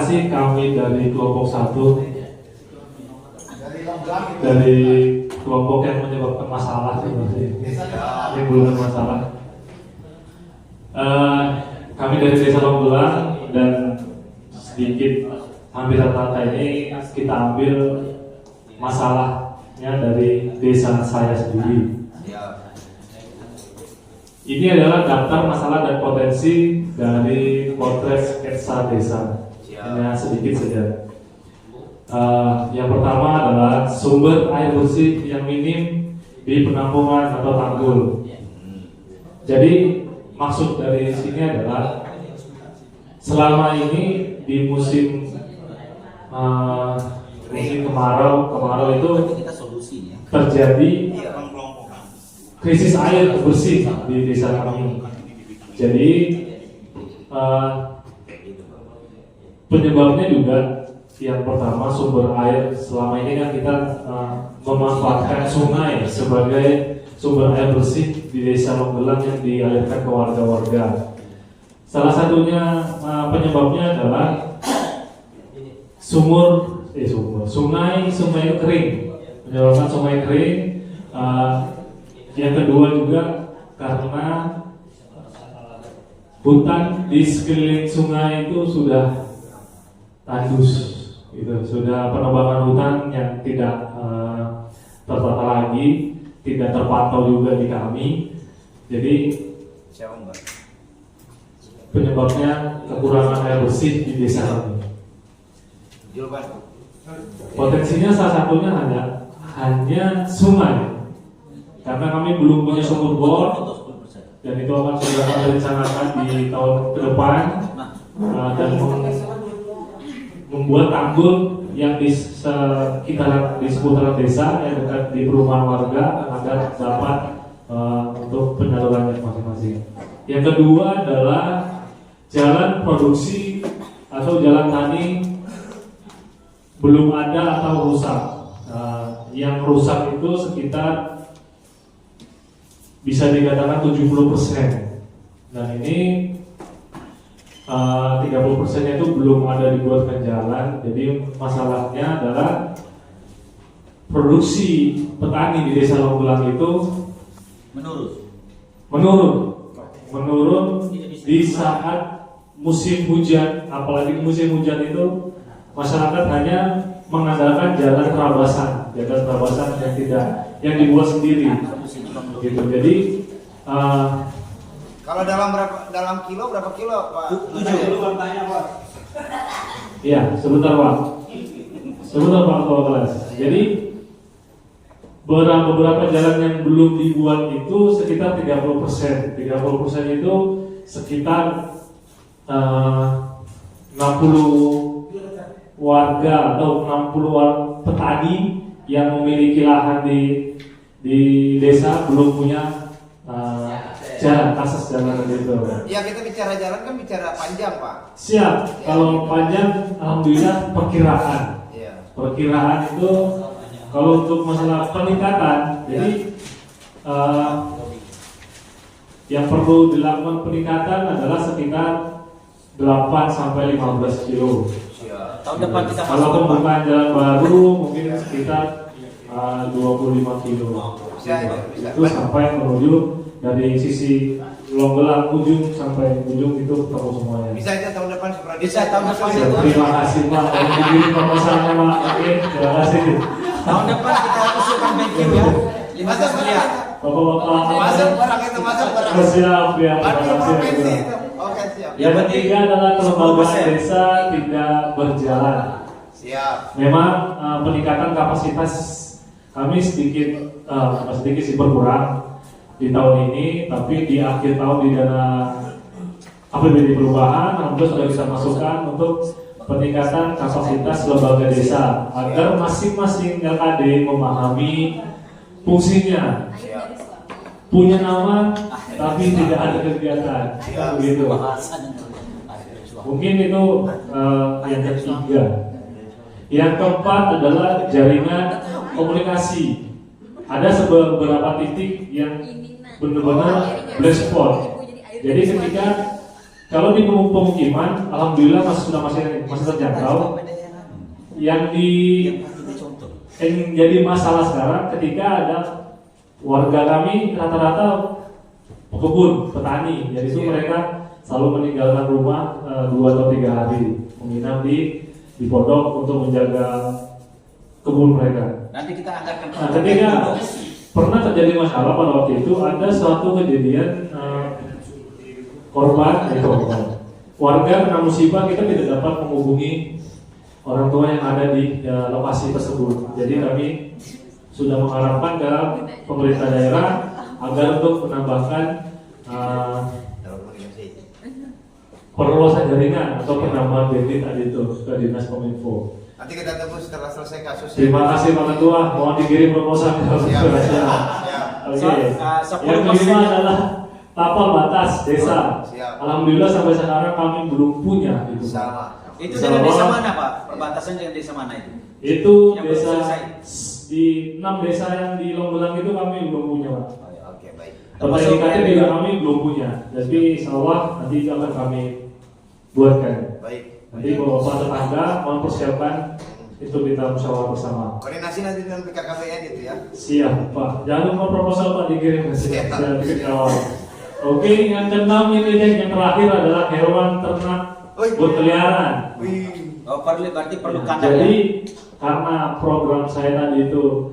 kasih kami dari kelompok 1, dari kelompok yang menyebabkan masalah yang belum bermasalah. Kami dari Desa Longgelang dan sedikit hampir rata-rata ini kita ambil masalahnya dari desa saya sendiri. Ini adalah daftar masalah dan potensi dari potret sketsa desa. Hanya sedikit saja. Yang pertama adalah sumber air bersih yang minim di penampungan atau tanggul. Jadi maksud dari sini adalah selama ini di musim kemarau itu terjadi krisis air bersih di desa kami. Jadi penyebabnya juga yang pertama sumber air. Selama ini kan kita memanfaatkan sungai sebagai sumber air bersih di Desa Longgelang yang dialirkan ke warga-warga. Salah satunya penyebabnya adalah sungai itu kering, menyebabkan sungai kering. Yang kedua juga karena hutan di sekeliling sungai itu sudah tandus, gitu. Sudah penebangan hutan yang tidak tertata lagi, tidak terpantau juga di kami. Jadi penyebabnya kekurangan air bersih di desa kami. Potensinya salah satunya hanya sungai. Karena kami belum punya sumur bor, dan itu akan segera kami rencanakan di tahun ke depan, dan membuat tanggul yang di seputaran desa yang dekat di perumahan warga agar dapat untuk penyalurannya masing-masing. Yang kedua adalah jalan produksi atau jalan tani belum ada atau rusak. Yang rusak itu sekitar bisa dikatakan 70%, dan ini 30% itu belum ada dibuatkan jalan. Jadi masalahnya adalah produksi petani di Desa Longgelang itu menurun di saat musim hujan. Apalagi musim hujan itu masyarakat hanya mengandalkan jalan terabasan yang dibuat sendiri, gitu. Jadi kalau dalam kilo berapa kilo, Pak? 70 tanya, Pak. Iya, sebentar Pak Ketua Kelas. Jadi beberapa jalan yang belum dibuat itu sekitar 30%. 30% itu sekitar 60 warga atau 60 petani yang memiliki lahan di desa belum punya jalan, akses jalan itu. Ya, kita bicara jalan kan bicara panjang, Pak. Siap. Kalau panjang, alhamdulillah perkiraan. Ya. Perkiraan itu kalau untuk masalah peningkatan, jadi yang perlu dilakukan peningkatan adalah sekitar 8 sampai 15 kilo. Tahun depan kita kalau pembukaan jalan baru mungkin sekitar 25 kilo. Itu sampai menuju dari sisi Longgelang ujung sampai ujung itu ketemu semuanya. Bisa aja tahun depan seperti bisa tahun depan. Terima kasih Pak. Ini proposalnya Pak. Oke, terima kasih. Tahun depan kita usulkan BQ ya. 15 miliar. Bapak-bapak. masuk barang itu, masuk barang. Siap ya. Bantu provinsi itu. Oke, siap. Yang ketiga adalah kelembagaan desa tidak berjalan. Siap. Memang peningkatan kapasitas kami sedikit sih berkurang di tahun ini, tapi di akhir tahun di dana APBD perubahan alhamdulillah sudah bisa masukkan untuk peningkatan kapasitas lembaga desa agar masing-masing LKD memahami fungsinya, punya nama tapi tidak ada kegiatan, begitu. Mungkin itu yang ketiga. Yang keempat adalah jaringan komunikasi. Ada beberapa titik yang benar-benar black spot. Jadi ketika Kalau di pemukiman, alhamdulillah masih terjangkau. Yang jadi masalah sekarang ketika ada warga kami rata-rata pekebun, petani, jadi itu mereka selalu meninggalkan rumah 2 atau 3 hari menginap di pondok untuk menjaga kebun mereka. Nanti kita anggarkan. Nah, ketika pernah terjadi masalah pada waktu itu ada suatu kejadian korban. Warga kena musibah, kita tidak dapat menghubungi orang tua yang ada di lokasi tersebut. Jadi kami sudah mengharapkan ke pemerintah daerah agar untuk menambahkan perluasan jaringan atau penambahan bandwidth tadi itu ke dinas kominfo. Nanti kita tunggu setelah selesai kasus. Terima kasih Pak Ketua, mohon dikirim proposal ke Siap. Oke. Yang kelima adalah tapal batas desa. Siap. Alhamdulillah sampai sekarang kami belum punya itu. Sama. Itu dari desa mana Pak? Perbatasan dengan desa mana itu? Itu Yang belum desa selesai. di 6 desa yang di Longgelang itu kami belum punya, Pak. Oke, baik. Termasuk juga kami belum punya. Jadi insyaallah nanti itu akan kami buatkan. Baik. Nanti Bapak tetangga mohon persiapkan itu kita musyawarah bersama. Koordinasi nanti dengan BKKBN itu ya. Siap, Pak. Jangan lupa proposal Pak dikirim ke sini. Siap. Saya bikin awal. Oke, yang keenam ini yang terakhir adalah hewan ternak berkeliaran. Wih. Oh, berarti perlu Ya, kandang jadi ya? karena program saya tadi itu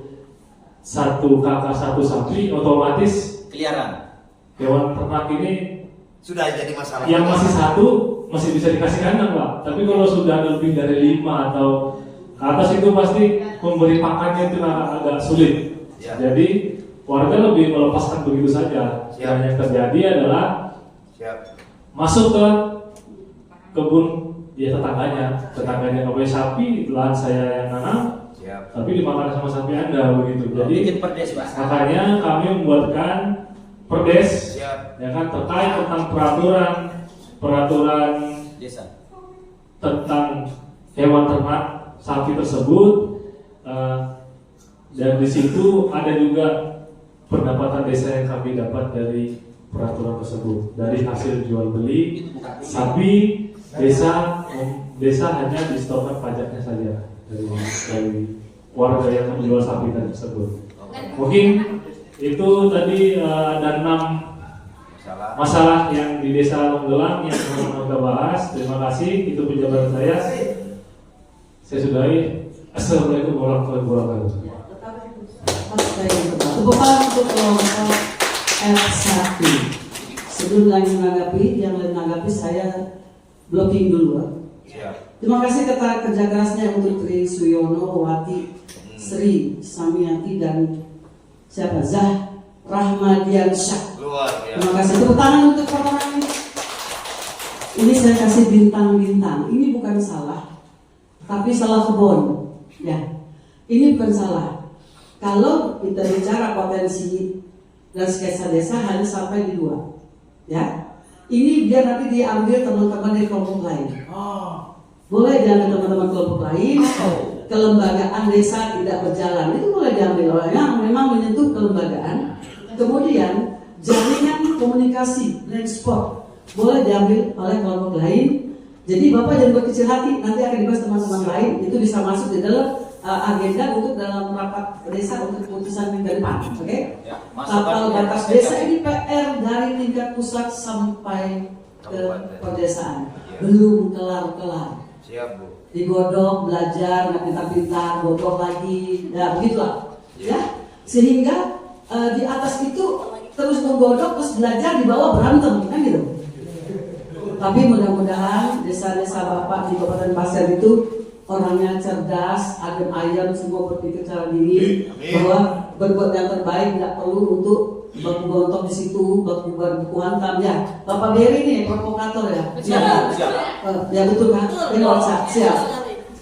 1 kakak 1 sapi, otomatis Keliaran. hewan ternak ini Sudah jadi masalah. yang masih 1 masih bisa dikasih kandang, Pak. Tapi kalau sudah lebih dari 5 atau ke atas itu pasti memberi pakannya itu agak sulit. Ya. Jadi warga lebih melepaskan begitu saja. Siap. Dan yang terjadi adalah Siap. masuk ke kebun tetangganya nggak boleh sapi, lahan saya yang nanam, Siap. tapi dimakan sama sapi Anda begitu. Jadi Bikin perdes Pak. makanya kami membuatkan perdes, Siap. ya kan, terkait tentang peraturan Desa. tentang hewan ternak sapi tersebut, dan di situ ada juga pendapatan desa yang kami dapat dari peraturan tersebut, dari hasil jual beli sapi. Desa hanya distorkan pajaknya saja dari warga yang menjual sapi tersebut. Mungkin itu tadi ada 6 masalah yang di desa Longgelang yang teman-teman kita bahas. Terima kasih, itu penjelasan saya. Saya sudahi. Assalamualaikum warahmatullahi wabarakatuh. Tepuk tangan untuk kelompok F1. Sebelum yang lain menanggapi, saya blocking dulu. Siap. Terima kasih kerja kerasnya untuk Tri Suyono, Wati, Sri Samiati, dan siapa? Rahmadiansyah. Luar biasa. Terima kasih. Tepuk tangan untuk orang ini. Ini saya kasih bintang-bintang. Ini bukan salah, tapi salah kebon. Ya, ini bukan salah. Kalau kita bicara potensi dan sketsa desa hanya sampai di 2, ya. Ini biar nanti diambil teman-teman dari kelompok lain. Boleh diambil teman-teman kelompok lain. Kelembagaan desa tidak berjalan, itu boleh diambil oleh yang memang menyentuh kelembagaan. Kemudian jaringan komunikasi, link spot, boleh diambil oleh kelompok lain. Jadi Bapak jangan berkecil hati, nanti akan dibahas teman-teman lain. Itu bisa masuk di dalam agenda untuk dalam rapat desa untuk keputusan minggu depan, oke? Ya, Tapal batas desa ini PR dari tingkat pusat sampai ke pedesaan, belum kelar-kelar. Siap, Bu. Digodok, belajar, nggak pintar-pintar, godok lagi, ya begitulah, ya. Sehingga di atas itu terus menggodok, terus belajar, di bawah berantem, kan gitu. Tapi mudah-mudahan desa-desa Bapak di Kabupaten Pasir itu orangnya cerdas, adem ayem, semua berpikir secara diri bahwa berbuat yang terbaik, tidak perlu untuk baku gontok di situ, baku hantam ya. Bapak Beri nih provokator ya. Siap. Ya betul kan? Ini WhatsApp siap.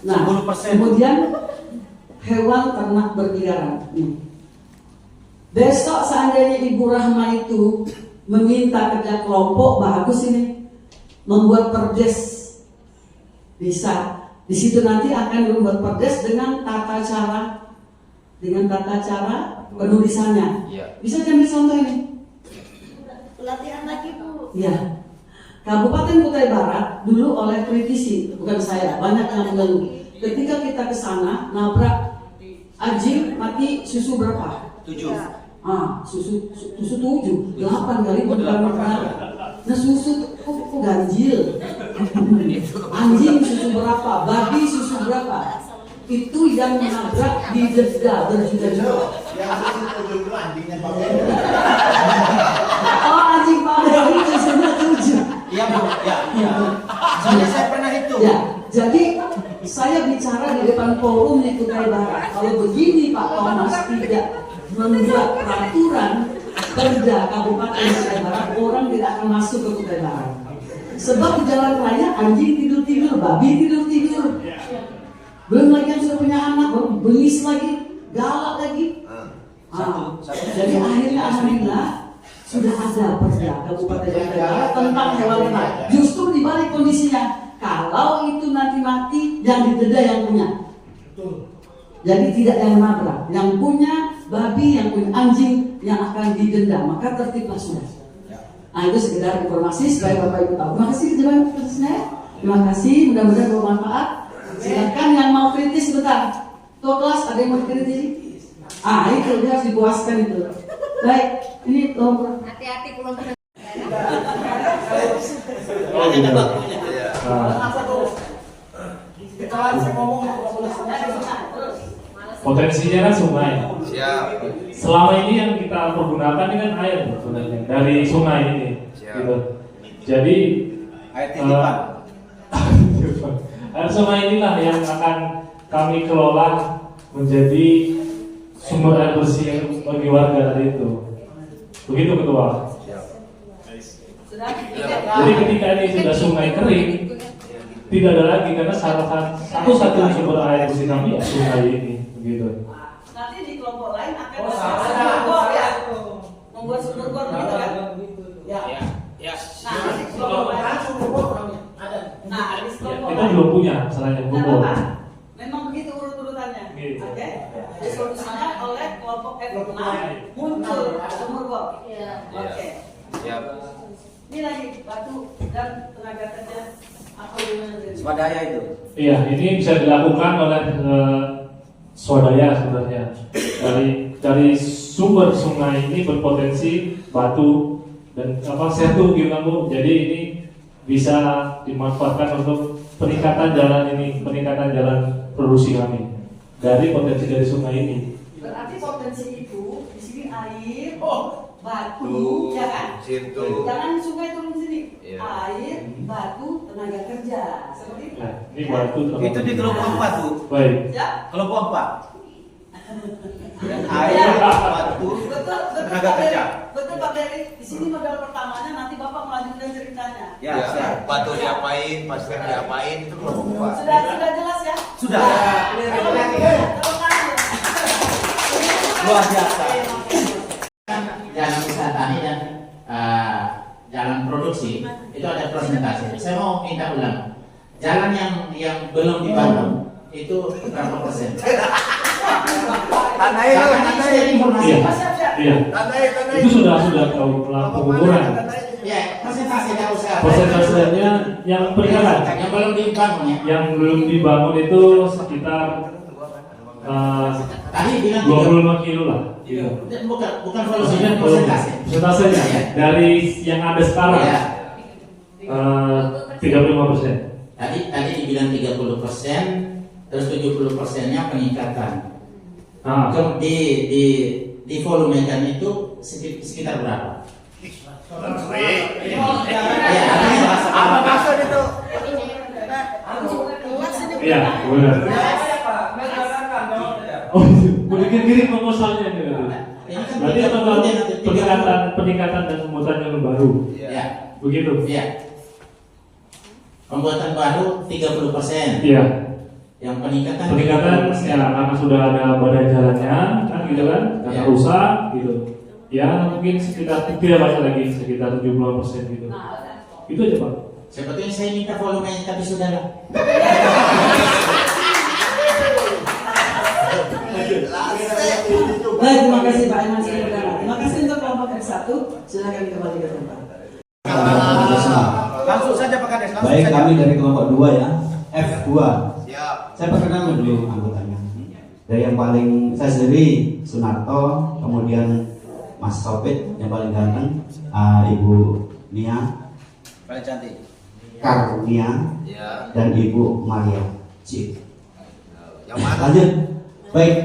Nah, 10%. kemudian hewan ternak berkeliaran. Besok seandainya Ibu Rahma itu meminta kerja kelompok, bagus ini membuat perdes, bisa. Di situ nanti akan membuat perdes dengan tata cara penulisannya. Iya. Bisa diambil contoh ini. Pelatihan lagi Bu. Ya. Kabupaten Kutai Barat dulu oleh kritisi, bukan saya, banyak yang mengeluh. Ketika kita ke sana nabrak anjing mati susu berapa? 7. Susu 7, 8 kali bukan pernah. Nah susu kok ganjil. Anjing susu berapa? Babi susu berapa? Itu yang menabrak di Jeddah berjuta-juta. Yang susu 7 itu anjingnya pakai. Oh anjing pakai susunya 7. Iya Bu, ya. Soalnya saya pernah hitung. Ya, jadi saya bicara di depan forum di Kutai Barat. Kalau begini Pak Thomas tidak membuat peraturan Perda Kabupaten Kutai Barat, orang tidak akan masuk ke Kutai Barat. Sebab di jalan raya anjing tidur-tidur, babi tidur-tidur. Belum lagi yang sudah punya anak, bengis lagi, galak lagi. Jadi akhirnya alhamdulillah sudah ada perda Kabupaten Kutai Barat tentang hewan ternak. Justru dibalik kondisinya, kalau itu nanti mati yang didenda yang punya. Jadi tidak yang menabrak, yang punya babi, yang punya anjing yang akan didenda, maka tertiblah sudah. Nah itu sekedar informasi supaya Bapak Ibu tahu. Terima kasih kejelas khususnya. Terima kasih, mudah-mudahan bermanfaat. Silakan yang mau kritis sebentar. Tuh kelas ada yang mau dikritisi? Itu dia harus dipuaskan itu. Baik, ini tolong. Hati-hati pulang ke Potensinya kan sungai. Siap. Selama ini yang kita pergunakan ini kan air sebenarnya dari sungai ini. Gitu. Jadi Air titipan. air sungai inilah yang akan kami kelola menjadi sumber air bersih bagi warga dari itu. Begitu Ketua. Jadi ketika ini sudah sungai kering, tidak ada lagi karena salah satu sumber air bersih kami ya sungai ini, begitu. Nanti di kelompok lain akan sumber bor ya, membuat sumber bor gitu kan? Ya. Nah, di kelompok lain sumber bor ada. Nah, di kelompok Kita lain. belum punya masalahnya Nah, bubur. Bapak, memang begitu urut-urutannya. Gitu. Oke. Disolusinya oleh kelompok F6 muncul sumber bor. Oke. Siap. Ini lagi batu dan tenaga kerja apa gimana jadi? Swadaya itu. Iya, ini bisa dilakukan oleh swadaya sebenarnya. Dari sumber sungai ini berpotensi batu dan setu gimana Bu. Jadi ini bisa dimanfaatkan untuk peningkatan jalan ini, peningkatan jalan produksi kami dari potensi dari sungai ini. Berarti potensi itu di sini air, batu, ya kan? Situ. Jangan sungai turun sini. Iya. Air, batu, tenaga kerja. Seperti itu. Nah, ini batu Itu di kelompok 4 Bu. Baik. Ya. Kelompok 4. Dan air, batu, Betul, tenaga kerja. Betul Pak Beri. Di sini modal pertamanya nanti Bapak melanjutkan ceritanya. Ya, Ya, siap. batu diapain, pasir diapain itu kelompok Pak. Sudah jelas ya? Sudah. Tepuk tangan. Luar biasa. Jalan usaha tani dan jalan produksi itu ada persentase. Saya mau minta ulang. Jalan yang belum dibangun itu berapa persen? Tanah itu, Karena tanah saya itu. informasi. Iya. Siap. Iya. Tanah itu, tanah Itu sudah tahu pengukuran. Ya, persentase jalan usaha. Persentasenya yang peningkatan. Yang belum dibangun ya. Yang belum dibangun itu sekitar Tadi bilang 25 kilo lah. Gitu. bukan volume, Maksudnya persentase. persentasenya Ya. dari yang ada sekarang Ya. 35%. Tadi dibilang 30%, terus 70%-nya peningkatan. Nah, Di volumekan itu sekitar berapa? Ya, artinya Apa maksud itu? iya, benar. Oh, udah kirim proposalnya nih. ini kan Berarti peningkatan dan pembuatan yang baru. Ya, Begitu. ya. Pembuatan baru 30%. Iya. Yang peningkatan Ya karena sudah ada badan jalannya kan gitu kan, karena Ya. rusak gitu. Ya mungkin sekitar tidak banyak lagi sekitar 70% gitu. Itu aja Pak. Sebetulnya saya minta volumenya tapi sudah lah. Baik, terima kasih Pak Iman Sri Terima kasih untuk kelompok F1. Silakan kembali ke tempat. Langsung Baik, kami dari kelompok 2 ya, F2. Siap. Saya perkenalkan dulu anggotanya. Dari yang paling saya sendiri Sunarto, kemudian Mas Sopit yang paling ganteng, Ibu Nia, Paling cantik. Karnia, Ya. dan Ibu Maria. Cik. Yang mana? Lanjut. Baik,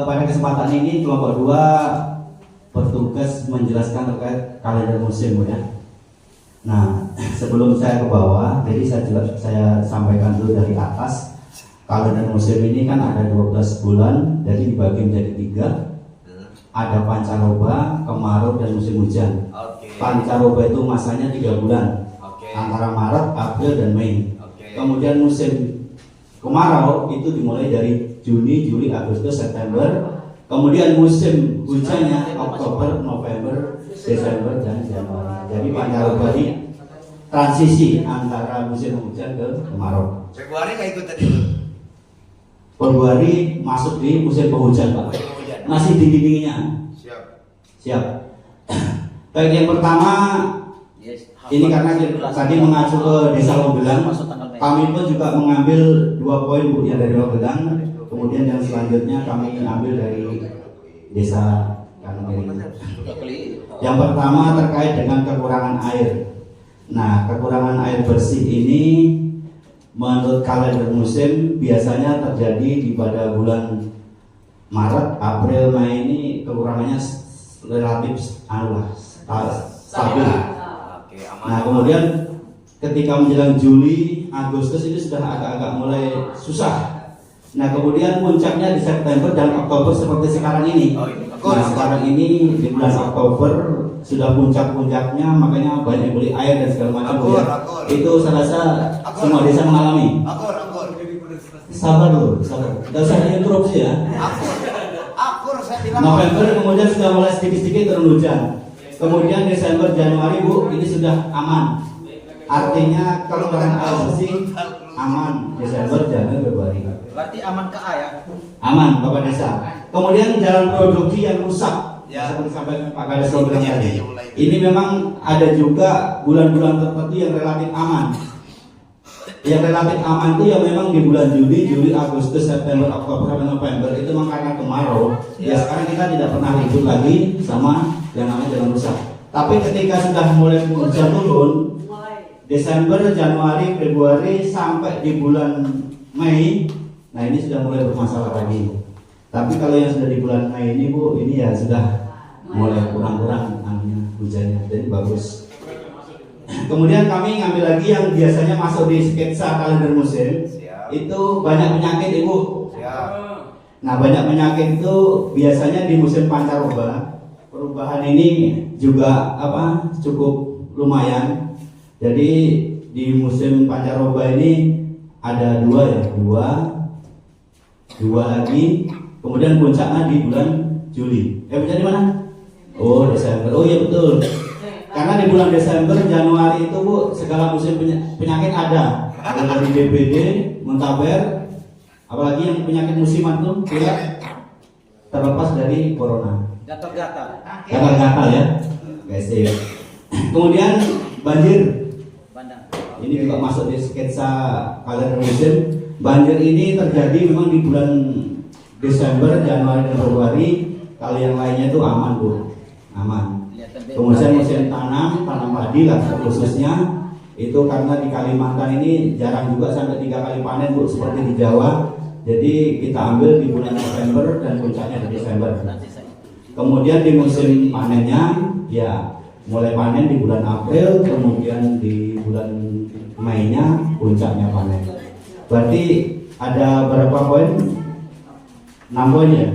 pada kesempatan ini kelompok 2 bertugas menjelaskan terkait kalender musim ya. Nah, sebelum saya ke bawah, jadi saya sampaikan dulu dari atas. Kalender musim ini kan ada 12 bulan, jadi dibagi menjadi 3. Ada pancaroba, kemarau, dan musim hujan. Oke. Pancaroba itu masanya 3 bulan, Oke. antara Maret, April, dan Mei. Oke. Kemudian musim kemarau itu dimulai dari Juni, Juli, Agustus, September. Kemudian musim hujannya Oktober, November, Desember, dan Januari. Jadi pancaroba ini transisi antara musim hujan ke kemarau. Februari nggak ikut tadi lu? Februari masuk di musim penghujan Pak. Musim penghujan. Masih dingin-dinginnya. Siap. Siap. Baik, yang pertama ini karena tadi mengacu ke Desa Logelang, kami pun juga mengambil 2 poin Bu yang dari Logelang. Kemudian yang selanjutnya kami ambil dari Desa Kanogiri. Yang pertama terkait dengan kekurangan air. Nah, kekurangan air bersih ini menurut kalender musim biasanya terjadi pada bulan Maret, April, Mei. Ini kekurangannya relatif stabil. Oke, aman. Nah, kemudian ketika menjelang Juli, Agustus ini sudah agak-agak mulai susah. Nah, kemudian puncaknya di September dan Oktober seperti sekarang ini. Oh, ini. Nah, sekarang ini di bulan Oktober sudah puncak-puncaknya, makanya banyak beli air dan segala macam. Akur, Ya. akur. Itu saya rasa Akur. semua desa mengalami. Akur. Sabar dulu, sabar. Tidak usah interupsi ya. Akur saya bilang. November kemudian sudah mulai sedikit-sedikit turun hujan. Kemudian Desember, Januari Bu, ini sudah aman. Artinya kekurangan air bersih aman Desember, Januari, Februari. Berarti aman ke A ya? Aman Bapak Desa. Kemudian jalan produksi yang rusak, Ya. seperti sampai Pak Kades bilang Ya, tadi. ya, mulai. Ini memang ada juga bulan-bulan tertentu yang relatif aman. Yang relatif aman itu yang memang di bulan Juli, Agustus, September, Oktober, sampai November itu memang karena kemarau. Ya sekarang kita tidak pernah ribut lagi sama yang namanya jalan rusak. Tapi ketika sudah mulai hujan turun, Desember, Januari, Februari sampai di bulan Mei, nah ini sudah mulai bermasalah lagi. Tapi kalau yang sudah di bulan Mei ini Bu, ini ya sudah mulai kurang-kurang hujannya, jadi bagus. Kemudian kami ngambil lagi yang biasanya masuk di sketsa kalender musim. Siap. Itu banyak penyakit Ibu. Siap. Nah, banyak penyakit itu biasanya di musim pancaroba. Perubahan ini juga cukup lumayan. Jadi di musim pancaroba ini ada dua lagi. Kemudian puncaknya di bulan Juli. Puncak di mana? Oh, Desember. Oh iya betul. Karena di bulan Desember, Januari itu Bu, segala musim penyakit ada. Mulai dari DBD, muntaber, apalagi yang penyakit musiman tuh, pilek, terlepas dari corona. Gatal-gatal. Gatal-gatal ya, guys. Kemudian banjir. Bandang. Ini juga masuk di sketsa kalender musim. Banjir ini terjadi memang di bulan Desember, Januari, dan Februari. Kalau yang lainnya itu aman Bu, aman. Kemudian musim tanam padi lah khususnya itu karena di Kalimantan ini jarang juga sampai 3 kali panen Bu seperti di Jawa. Jadi kita ambil di bulan November dan puncaknya di Desember. Kemudian di musim panennya ya mulai panen di bulan April, kemudian di bulan Mei-nya puncaknya panen. Berarti ada berapa poin? 6 poin ya?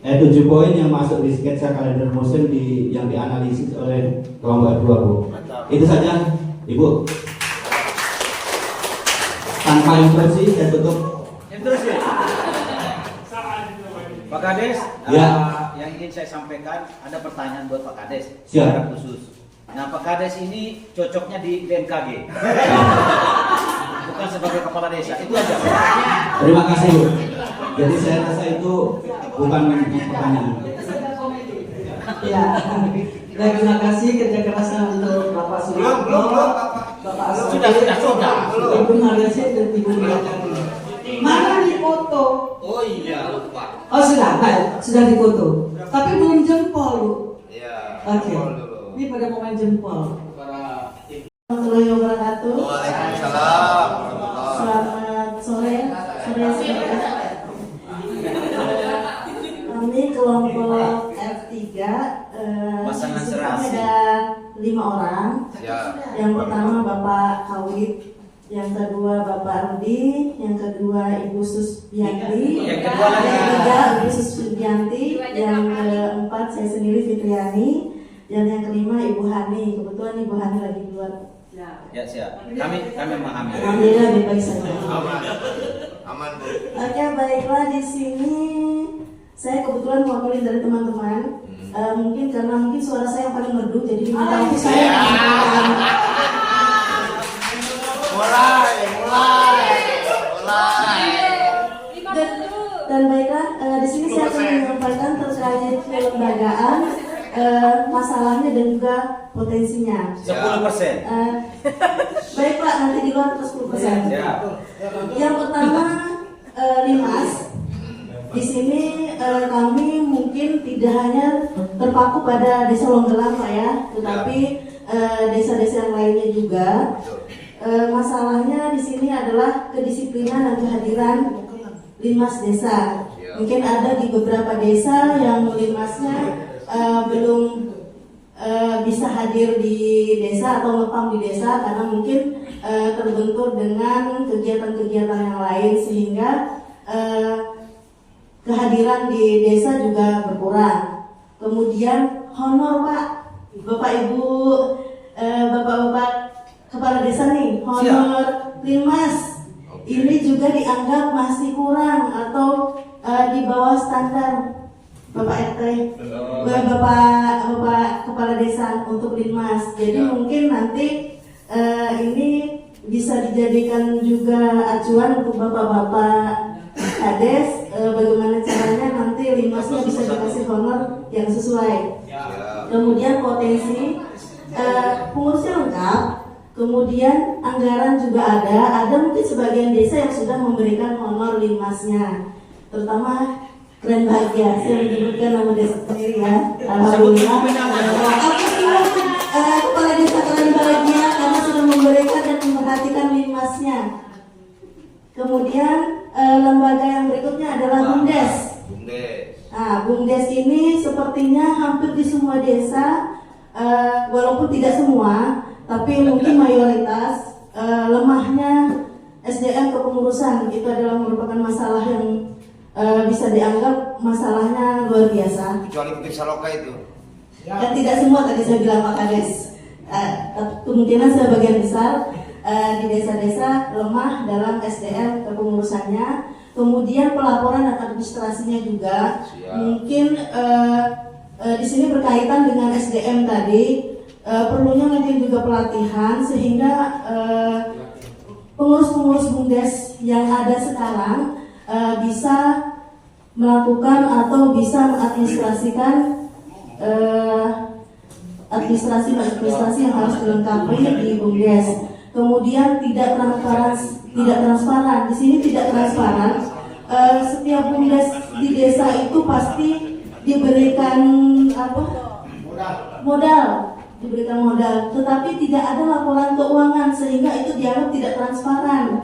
7 poin yang masuk di sketsa kalender musim yang dianalisis oleh kelompok 2 Bu. Itu saja Ibu. Tanpa interupsi saya tutup. Terus ya. Pak Kades, Ya. yang ingin saya sampaikan ada pertanyaan buat Pak Kades Siap. secara khusus. Nah, Pak Kades ini cocoknya di BMKG. Bukan sebagai kepala desa. Itu aja. Terima kasih Bu. Jadi saya rasa itu bukan pertanyaan. Ya, baik, terima kasih kerja kerasnya untuk Bapak Belum, Sumarto. Bapak. Bapak Sudah. Ibu Malaysia dan Ibu Malaysia. Mana di foto? Oh iya, lupa. Oh sudah, baik, sudah di foto. Tapi belum jempol, Bu. Iya. Oke. jempol dulu. Ini pada momen jempol. Warahmatullahi wabarakatuh. Waalaikumsalam. Selamat sore, saudara-saudara. Kami kelompok F3. Pasangan di sini serasi. ada 5 orang. Ya. Yang pertama Bapak Kawit, yang kedua Bapak Rudi, yang kedua Ibu Susbianti, Yang kedua lagi. yang ketiga Ibu Susbianti, yang keempat saya sendiri Fitriani, dan yang kelima Ibu Hani. Kebetulan Ibu Hani lagi keluar. Ya siap. Kami memahami. Alhamdulillah lebih baik saja. Aman. Aman, Bu. Oke, baiklah, di sini saya kebetulan mewakili dari teman-teman. Mungkin karena suara saya yang paling merdu, jadi diminta untuk saya. Mulai. Dan baiklah, di sini saya akan menyampaikan terkait kelembagaan, masalahnya dan juga potensinya. 10%. Baiklah, nanti di luar terus 10%. Ya. Yang pertama, Limas. Di sini kami mungkin tidak hanya terpaku pada desa Longgelang, Pak ya, tetapi desa-desa yang lainnya juga. Masalahnya di sini adalah kedisiplinan dan kehadiran Limas desa. Mungkin ada di beberapa desa yang Limasnya belum bisa hadir di desa atau ngepam di desa karena mungkin terbentur dengan kegiatan-kegiatan yang lain sehingga kehadiran di desa juga berkurang. Kemudian honor Pak, Bapak Ibu, Bapak-bapak kepala desa nih, honor Limas ini juga dianggap masih kurang atau di bawah standar Bapak RT, Bapak kepala desa untuk Limas. Jadi mungkin nanti ini bisa dijadikan juga acuan untuk bapak-bapak Kades, bagaimana caranya nanti Limasnya bisa dikasih honor yang sesuai. Kemudian potensi pengurusnya lengkap, kemudian anggaran juga ada mungkin sebagian desa yang sudah memberikan honor Limasnya, terutama Keren Bahagia, saya menyebutkan nama desa sendiri ya. Alhamdulillah. Kepala desa Keren Bahagia karena sudah memberikan dan memperhatikan Limasnya. Kemudian lembaga yang berikutnya adalah BUMDes. Nah, BUMDes ini sepertinya hampir di semua desa, walaupun tidak semua, tapi mungkin mayoritas lemahnya SDM kepengurusan itu adalah merupakan masalah yang bisa dianggap masalahnya luar biasa. Kecuali Bukit Saloka itu. Dan tidak semua tadi saya bilang Pak Kades. Kemungkinan sebagian besar di desa-desa lemah dalam SDM kepengurusannya. Kemudian pelaporan dan administrasinya juga. Mungkin di sini berkaitan dengan SDM tadi, perlunya mungkin juga pelatihan sehingga pengurus-pengurus BUMDes yang ada sekarang bisa melakukan atau bisa mengadministrasikan administrasi yang harus dilengkapi di BUMDes. Kemudian tidak transparan. Di sini tidak transparan. Setiap BUMDes di desa itu pasti diberikan modal, tetapi tidak ada laporan keuangan sehingga itu dianggap tidak transparan.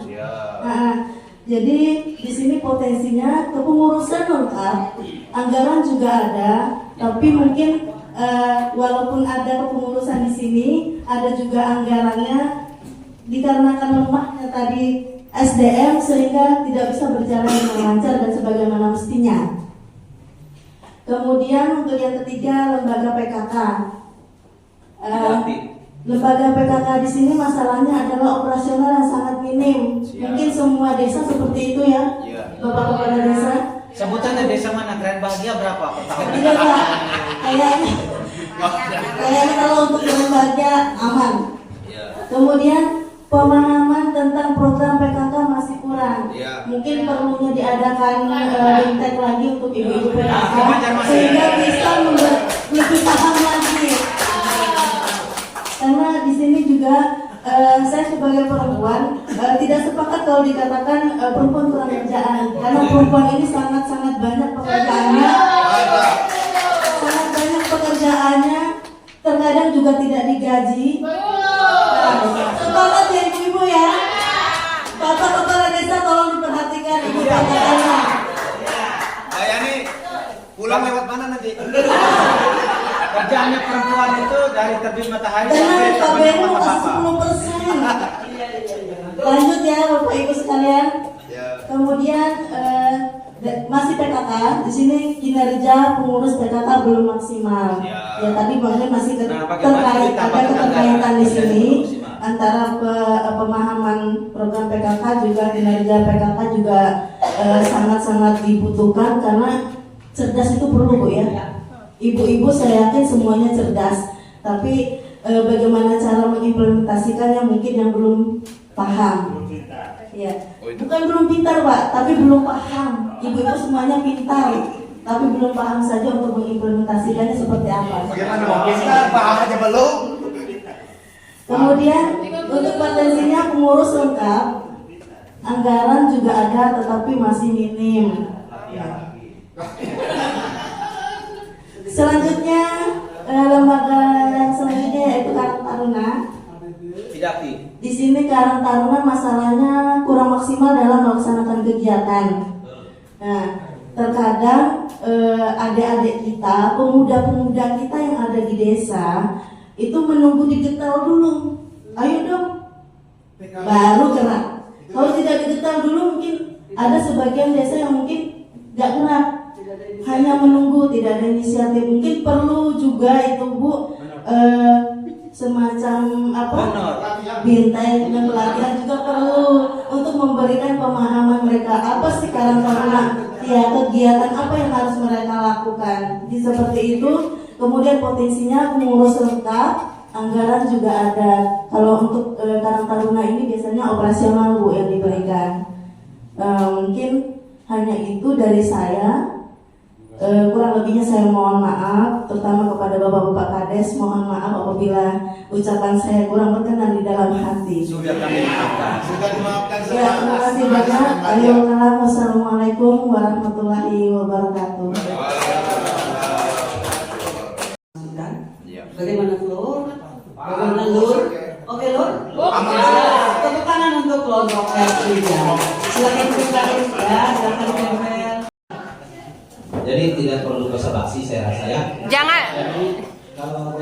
Nah, jadi di sini potensinya kepengurusan lengkap, anggaran juga ada, tapi mungkin walaupun ada kepengurusan di sini, ada juga anggarannya dikarenakan lemahnya tadi SDM sehingga tidak bisa berjalan dengan lancar dan sebagaimana mestinya. Kemudian untuk yang ketiga lembaga PKK. Lembaga PKK di sini masalahnya adalah operasional yang sangat minim. Mungkin semua desa seperti itu ya, Bapak kepala desa. Sebutannya desa mana? Keren Bahagia berapa per tahun? Tidak Pak, kayaknya kalau untuk lembaga aman. Kemudian pemahaman tentang program PKK masih kurang. Mungkin perlunya diadakan intek lagi untuk ibu-ibu PKK sehingga bisa lebih paham lagi. Karena di sini juga saya perempuan kurang kerjaan, karena perempuan ini sangat-sangat banyak pekerjaannya, sangat banyak pekerjaannya, terkadang juga tidak digaji. Semangat ya ibu-ibu ya. Bapak kepala desa tolong diperhatikan ibu PKK-nya. Yani pulang lewat mana nanti? Kerjaannya perempuan itu dari terbit matahari Benar, sampai Pak terbit Beno mata kasih bapak. 10%. Lanjut ya Bapak Ibu sekalian. Ya. Kemudian masih PKK, di sini kinerja pengurus PKK belum maksimal. Ya tadi Bang Len masih terkait ada keterkaitan di sini antara pemahaman program PKK juga kinerja PKK juga sangat-sangat dibutuhkan karena cerdas itu perlu Bu ya. Ibu-ibu saya yakin semuanya cerdas, tapi bagaimana cara mengimplementasikannya mungkin yang belum paham. Ya, bukan belum pintar Pak, tapi belum paham. Ibu-ibu semuanya pintar, tapi belum paham saja untuk mengimplementasikannya seperti apa. Bagaimana mau pintar, paham aja belum? Kemudian untuk potensinya pengurus lengkap, anggaran juga ada tetapi masih minim. Selanjutnya lembaga yang selanjutnya yaitu Karang Taruna. Tidak aktif. Di sini Karang Taruna masalahnya kurang maksimal dalam melaksanakan kegiatan. Nah, terkadang adik-adik kita, pemuda-pemuda kita yang ada di desa itu menunggu digetal dulu. Ayo dong, baru gerak. Kalau tidak digetal dulu mungkin ada sebagian desa yang mungkin nggak gerak, hanya menunggu, tidak ada inisiatif. Mungkin perlu juga itu Bu semacam apa bintang dan pelatihan juga perlu untuk memberikan pemahaman mereka apa sih Karang Taruna, ya kegiatan apa yang harus mereka lakukan. Jadi seperti itu. Kemudian potensinya pengurus lengkap, anggaran juga ada. Kalau untuk Karang Taruna ini biasanya operasional Bu yang diberikan. Mungkin hanya itu dari saya. Kurang lebihnya saya mohon maaf, terutama kepada bapak-bapak kades, mohon maaf apabila ucapan saya kurang berkenan di dalam hati. Sudah kami maafkan. Sudah dimaafkan Ya, terima kasih banyak. Wassalamualaikum warahmatullahi wabarakatuh. Bagaimana Lur? Bagaimana Lur? Oke Lur? Tepuk tangan untuk kelompok R3. Silakan silakan ya, silakan tempel. Jadi tidak perlu basa-basi saya rasa ya. Jangan. Jadi kalau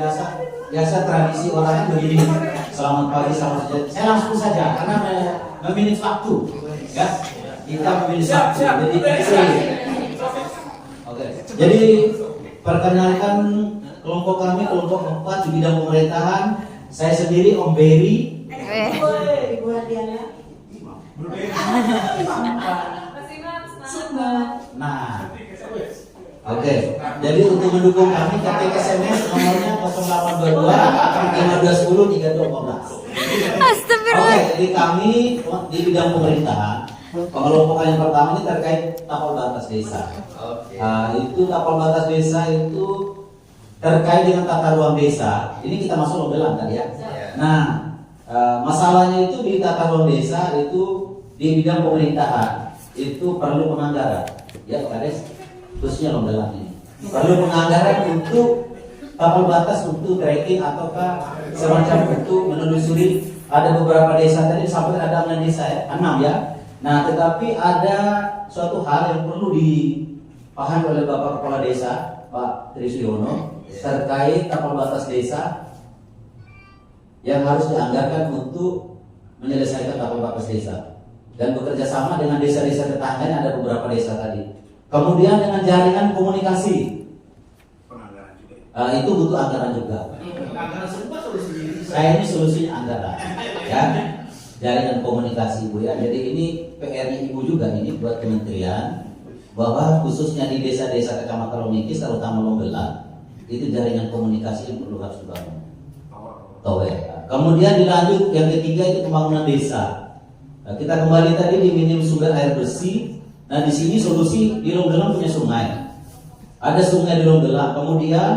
biasa tradisi orang begini, selamat pagi, selamat sejahtera. Saya langsung saja karena meminit waktu, ya. Kita meminit waktu. Jadi oke. Jadi perkenalkan kelompok kami, kelompok 4 di bidang pemerintahan. Saya sendiri Om Berry. Ibu Adiana. Nah, oke. Jadi untuk mendukung kami, ketik SMS nomornya 0822 1510 3214. Oke, jadi kami di bidang pemerintahan. Pengelompokan yang pertama ini terkait tapal batas desa. Itu tapal batas desa itu terkait dengan tata ruang desa. Ini kita masuk Lombelan tadi ya. Nah, masalahnya itu di tata ruang desa itu di bidang pemerintahan itu perlu penganggaran, ya Pak Kades, khususnya Lombelan ini perlu penganggaran untuk tapal batas untuk tracking ataukah semacam untuk menelusuri. Ada beberapa desa tadi sampai ada 6 desa ya, 6 ya. Nah, tetapi ada suatu hal yang perlu dipahami oleh Bapak Kepala Desa Pak Trisyono terkait tapal batas desa yang harus dianggarkan untuk menyelesaikan tapal batas desa. Dan bekerja sama dengan desa-desa tetangganya, ada beberapa desa tadi. Kemudian dengan jaringan komunikasi, itu butuh anggaran juga. Saya ini solusinya anggaran, ya, jaringan komunikasi Bu ya. Jadi ini PR-nya Ibu juga ini buat kementerian, bahwa khususnya di desa-desa Kecamatan Lomikis, terutama Lombelan, itu jaringan komunikasi yang perlu harus dibangun. Kemudian dilanjut yang ketiga itu pembangunan desa. Nah, kita kembali tadi di minim sumber air bersih. Nah, di sini solusi di Lombelan punya sungai. Ada sungai di Lombelan. Kemudian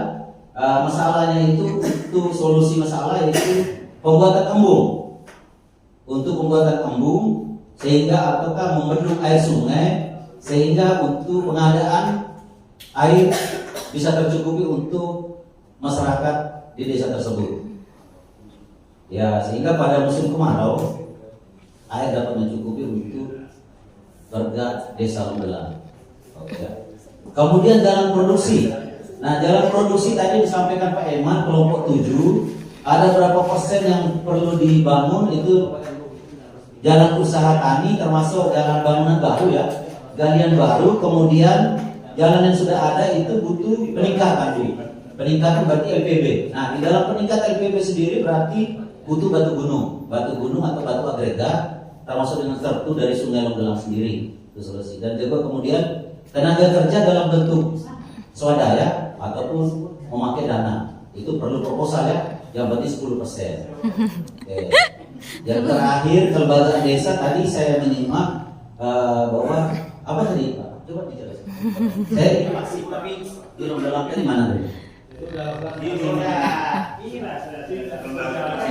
masalahnya itu solusi masalah yaitu pembuatan embung. Untuk pembuatan embung sehingga ataukah membendung air sungai sehingga untuk pengadaan air bisa tercukupi untuk masyarakat di desa tersebut. Ya, sehingga pada musim kemarau air dapat mencukupi untuk warga desa Lumbelang. Oke. Kemudian jalan produksi. Nah, jalan produksi tadi disampaikan Pak Eman kelompok 7 ada berapa persen yang perlu dibangun itu jalan usaha tani termasuk jalan bangunan baru ya, galian baru, kemudian jalan yang sudah ada itu butuh peningkatan Bu. Peningkatan berarti LPB. Nah, di dalam peningkatan LPB sendiri berarti butuh batu gunung atau batu agregat termasuk dengan tertu dari Sungai Lumbelang sendiri itu selesai. Dan juga kemudian tenaga kerja dalam bentuk swadaya ataupun memakai dana itu perlu proposal ya, yang berarti 10%. Oke. Yang terakhir kelembagaan desa tadi saya menyimak bahwa apa tadi Pak? Coba dijelaskan. Saya ini masih tapi di Lumbelang dari mana tadi?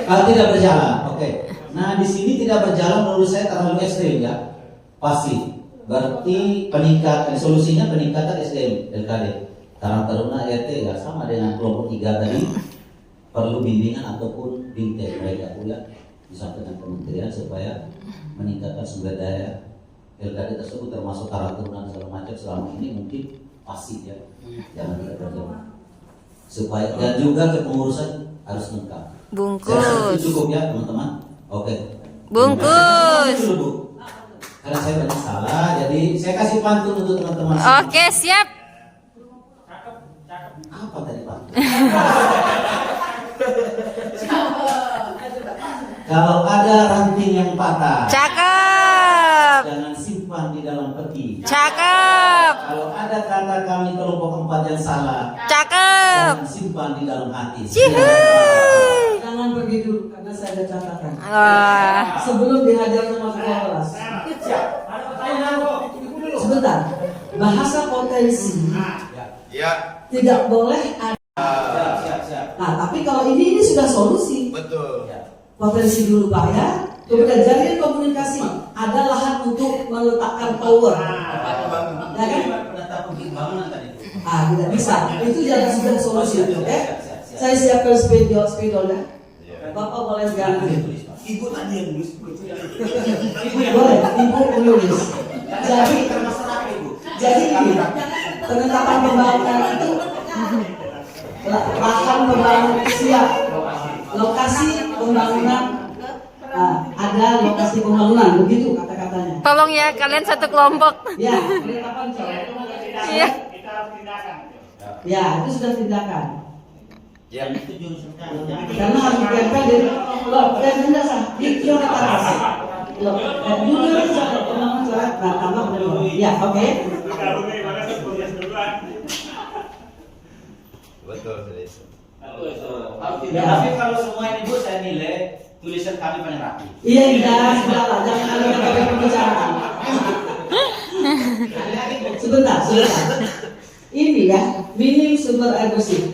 Tidak berjalan. Oke. Nah di sini tidak berjalan menurut saya terlalu ekstrim ya. Pasti. Berarti peningkatan solusinya peningkatan SDM LKD. Karang Taruna RT ya sama dengan kelompok 3 tadi perlu bimbingan ataupun bingkai mereka pula disampaikan kementerian supaya meningkatkan sumber daya LKD tersebut termasuk Karang Taruna segala macam selama ini mungkin pasif ya, jangan tidak berjalan supaya dan juga kepengurusan harus lengkap. Bungkus. Saya rasa itu cukup ya teman-teman. Oke. Bungkus. Dulu, Bu. Karena saya banyak salah, jadi saya kasih pantun untuk teman-teman. Oke, siap. Apa tadi Pak? Kalau ada ranting yang patah, Cakep. jangan simpan di dalam peti. Cakep. Kalau ada kata kami kelompok 4 yang salah, Cakep. jangan simpan di dalam hati. Cihuy. Jangan pergi dulu karena saya ada catatan. Wah. Sebelum dihajar sama ketua kelas. Sebentar. Bahasa potensi Ya, tidak boleh ada. Siap. Nah, tapi kalau ini sudah solusi. betul. Potensi dulu Pak ya. Kemudian jalin komunikasi. Ada lahan untuk meletakkan tower. Ya kan? Tidak bisa. Itu jangan sudah solusi. Oke? Saya siapkan spidolnya. Bapak boleh ganti. Ibu tadi yang nulis. Boleh, ibu menulis. Jadi ini penetapan pembangunan itu lahan pembangunan siap, lokasi pembangunan ada lokasi pembangunan begitu kata-katanya. Tolong ya kalian satu kelompok. Ya, penetapan coret. Iya. Ya, itu sudah tindakan. Ya. Karena harus ditempel dari loh, dan tidak sah. Itu atas. Loh, junior itu ada pembangunan coret. Nah, tambah kedua. Ya, oke. Betul. Ya, tapi kalau semua ini Bu saya nilai tulisan kami paling rapi. Iya, sudah lah. Jangan alihkan topik pembicaraan. Sebentar. Ini ya, minim sumber air bersih.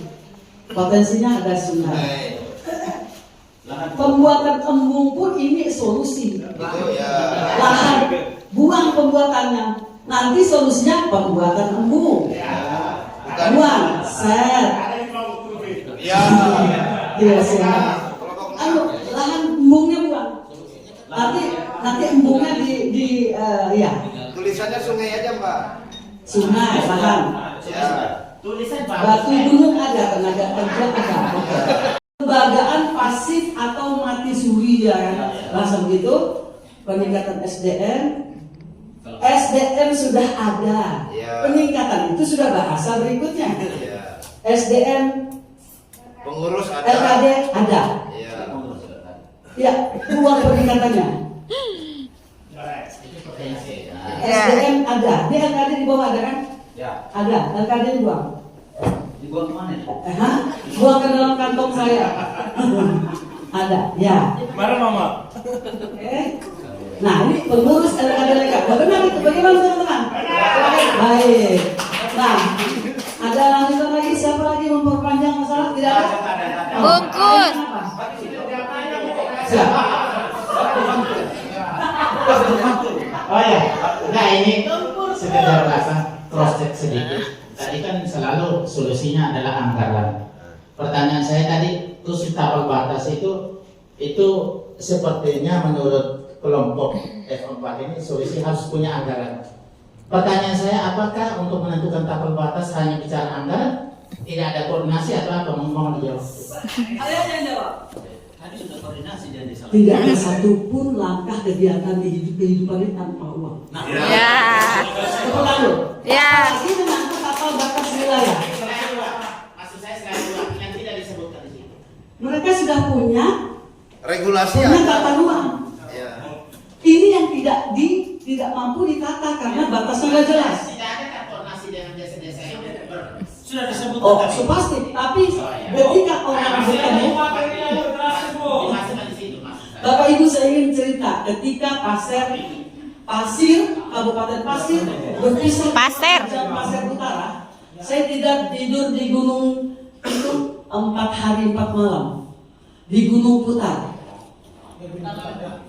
Potensinya ada sungai. Pembuatan embung pun ini solusi. Betul ya. Lahan, buang pembuatannya. Nanti solusinya pembuatan embung. Buang, set. Ya. Iya, siap. Lahan embungnya buang. Nanti embungnya ya. Tulisannya sungai aja, Mbak. Sungai, lahan. Ya. Tulisan Batu gunung ada, tenaga kerja ada. Oke. Kelembagaan pasif atau mati suri ya kan, bahasa begitu. Peningkatan SDM sudah ada. Ya. Peningkatan itu sudah bahasa berikutnya. Ya. SDM, Pengurus ada. LKD ada. Ya. Ya, buang peningkatannya. SDM ada. Di LKD di bawah ada kan? Ya. Ada. LKD dibuang. Dibuang kemana? Buang ke dalam kantong saya. Ada. Ya. Mana Mama? Nah, ini pengurus LKD lekat. Benar itu. Bagaimana teman-teman? Baik. Nah, ada lanjutan lagi. Siapa lagi memperpanjang masalah? Tidak ada. Bungkus. Siap. ya. Enggak, ini sekedar cross check sedikit. Tadi kan selalu solusinya adalah anggaran. Pertanyaan saya tadi, khusus tapal batas itu sepertinya menurut kelompok F4 ini solusi harus punya anggaran. Pertanyaan saya, apakah untuk menentukan tapal batas hanya bicara anggaran? Tidak ada koordinasi atau apa? Mohon dijawab. Ayo yang jawab. Tadi sudah koordinasi dan desa. Tidak ada satupun langkah kegiatan di kehidupan ini tanpa uang. Ya. Lalu, Ya. apalagi menyangkut tapal batas wilayah. Maksud saya sekali ulang yang tidak disebutkan di sini. Mereka sudah punya Regulasi tata ruang. Ya. Ini yang tidak mampu ditata karena batas sudah jelas. Tidak ada kan koordinasi dengan desa-desa yang Sudah disebut Oh, tadi. pasti. Tapi ketika orang bertemu, dimasukkan di situ, maksud saya. Bapak Ibu saya ingin cerita ketika Pasir, Kabupaten Pasir berpisah Pasir. jam Pasir Utara. Saya tidak tidur di gunung itu 4 hari 4 malam di Gunung Putar.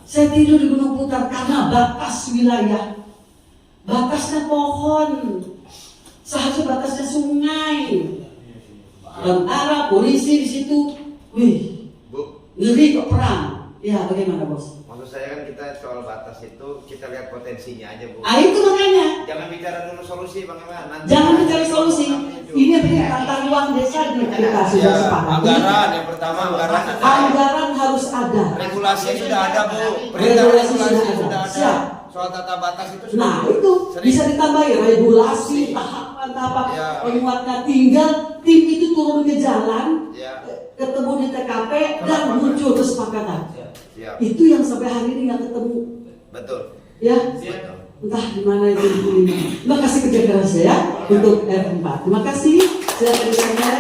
Saya tidur di Gunung Putar karena batas wilayah, batasnya pohon, seharusnya batasnya sungai. Tentara, polisi di situ, wih, Bu, ngeri kok perang. Ya, bagaimana bos? maksud saya kan kita soal batas itu kita lihat potensinya aja, Bu. Itu makanya. Jangan bicara dulu solusi, Bang Eman. Nanti Jangan mencari solusi. Ini adalah tata ruang desa kita sudah Ya, sepakati. anggaran yang pertama anggaran. Anggaran harus ada. Regulasi sudah ada, Bu. Perintah Regulasi regulasi sudah sudah ada. ada. Siap. Soal tata batas itu sudah. Nah itu bisa ditambahi regulasi tahapan-tahapan Ya. penguatnya. Tinggal tim itu turun ke jalan, Ya. ketemu di TKP dan muncul kesepakatan. Ya. Itu yang sampai hari ini nggak ketemu. Betul. Ya, Betul. entah di mana itu ini. Terima kasih kerja keras ya untuk F4. Terima kasih. Silakan disampaikan.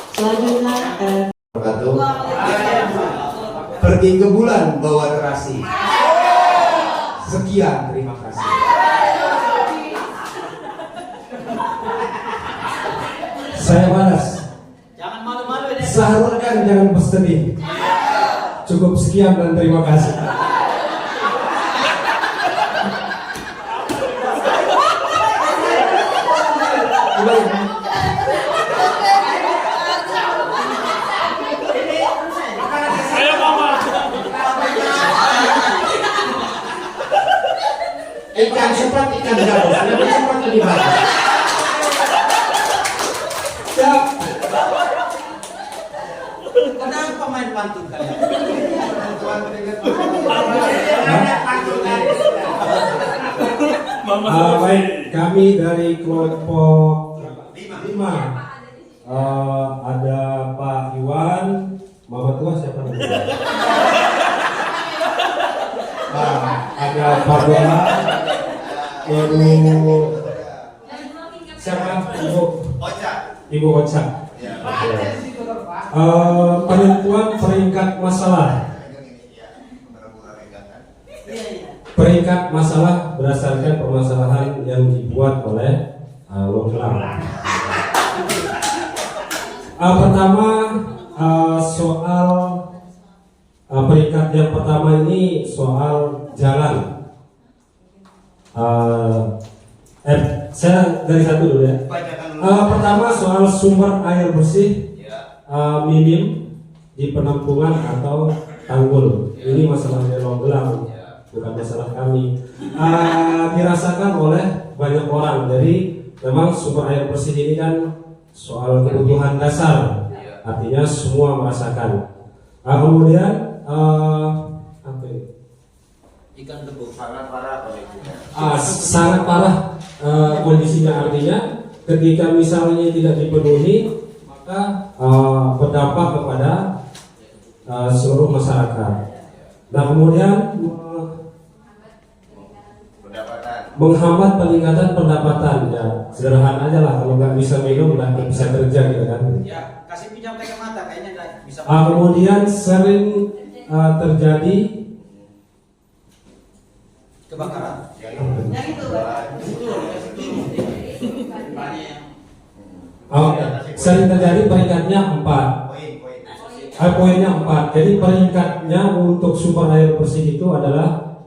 Selanjutnya Pergi ke bulan bawa terasi. Sekian, terima kasih. Saya balas. Jangan malu-malu ya. Saharkan jangan bersedih. Cukup sekian dan terima kasih. Ikan cepat, ikan gabus. Lebih cepat, lebih bagus. Siap. Kenapa main pantun kalian? Baik, kami dari kelompok 5. Ada Pak Iwan, Mama Tua siapa namanya? Ada Pak Dola, Ibu siapa? Ibu Ocha. Penentuan peringkat masalah. Peringkat masalah berdasarkan permasalahan yang dibuat oleh Longlang. Pertama soal peringkat yang pertama ini soal jalan. Saya dari satu dulu ya. Pertama soal sumber air bersih minim di penampungan atau tanggul. Ini masalahnya Longlang, bukan masalah kami. Dirasakan oleh banyak orang. Jadi memang sumber air bersih ini kan soal kebutuhan dasar, artinya semua merasakan. Kemudian apa ini? Ikan debu. Sangat parah kondisinya. Sangat parah kondisinya, artinya ketika misalnya tidak dipenuhi maka berdampak kepada seluruh masyarakat. Nah kemudian menghambat peningkatan pendapatan, ya sederhana aja lah, kalau nggak bisa minum nggak bisa kerja gitu kan. Ya, kasih pinjam kacamata kayaknya nggak bisa. Kemudian sering terjadi Kebakaran. yang itu sering terjadi peringkatnya 4. Poinnya 4. Jadi peringkatnya untuk sumber air bersih itu adalah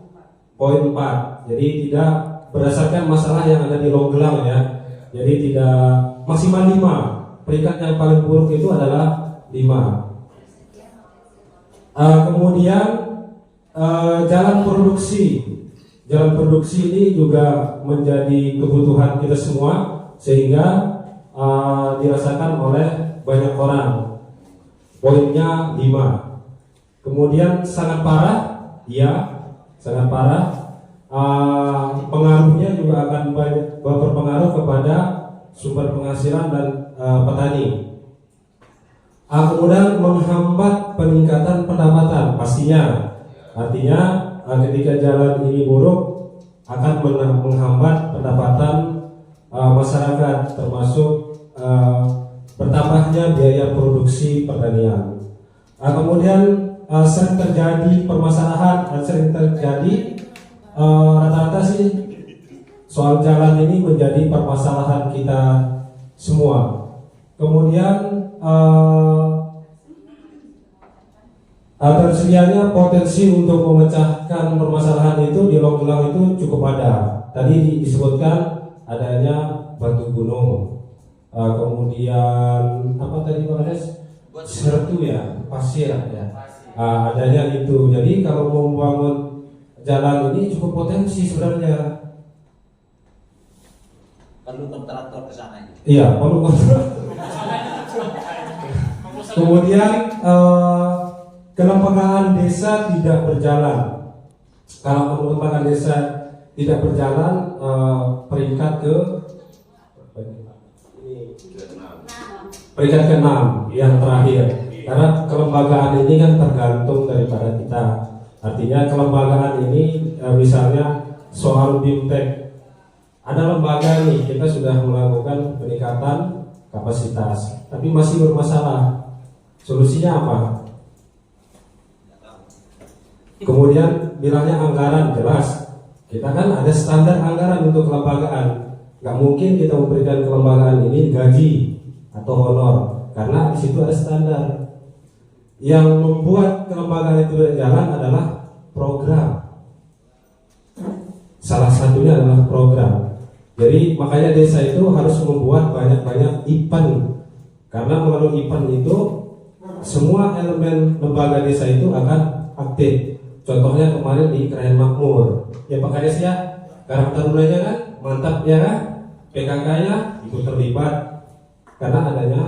poin 4. Jadi tidak berdasarkan masalah yang ada di Longgelang ya. Jadi tidak maksimal 5. Peringkat yang paling buruk itu adalah 5. Kemudian jalan produksi. Jalan produksi ini juga menjadi kebutuhan kita semua sehingga dirasakan oleh banyak orang. Poinnya 5. Kemudian sangat parah, ya, sangat parah. Pengaruhnya juga akan berpengaruh kepada sumber penghasilan dan petani. Kemudian menghambat peningkatan pendapatan pastinya. Artinya ketika jalan ini buruk akan menghambat pendapatan masyarakat, termasuk bertambahnya biaya produksi pertanian. Kemudian sering terjadi permasalahan, sering terjadi rata-rata sih soal jalan ini menjadi permasalahan kita semua. Kemudian tersedianya potensi untuk memecahkan permasalahan itu di Longgelang itu cukup ada. Tadi disebutkan adanya batu gunung, kemudian apa tadi Pak Ades? Sertu ya, pasir ya. Adanya itu. Jadi kalau mau membangun jalan ini cukup potensi sebenarnya. Perlu kontraktor ke sana. Iya, perlu kontraktor. Kemudian kelembagaan desa tidak berjalan. Kalau kelembagaan desa tidak berjalan, peringkat ke-6 yang terakhir. Karena kelembagaan ini kan tergantung daripada kita. Artinya kelembagaan ini misalnya soal BIMTEK, ada lembaga nih, kita sudah melakukan peningkatan kapasitas, tapi masih bermasalah. Solusinya apa? Kemudian bilangnya anggaran, jelas. Kita kan ada standar anggaran untuk kelembagaan. Gak mungkin kita memberikan kelembagaan ini gaji atau honor, karena di situ ada standar. Yang membuat kelembagaan itu berjalan adalah program. Salah satunya adalah program. Jadi makanya desa itu harus membuat banyak-banyak event, karena melalui event itu semua elemen lembaga desa itu akan aktif. Contohnya kemarin di Krayan Makmur, ya Pak Kades ya, Karang Tarunanya kan mantap ya kan, PKK-nya ikut terlibat karena adanya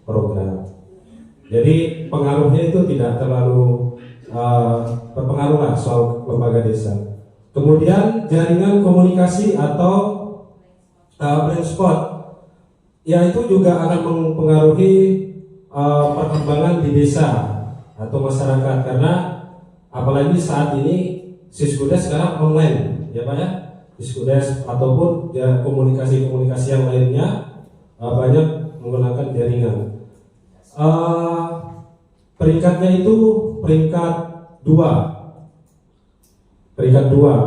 program. Jadi pengaruhnya itu tidak terlalu berpengaruh lah soal lembaga desa. Kemudian jaringan komunikasi atau blind spot, ya itu juga akan mempengaruhi perkembangan di desa atau masyarakat, karena apalagi saat ini Siskudes sekarang online, ya Pak ya, Siskudes ataupun ya, komunikasi yang lainnya banyak menggunakan jaringan. Peringkatnya itu peringkat 2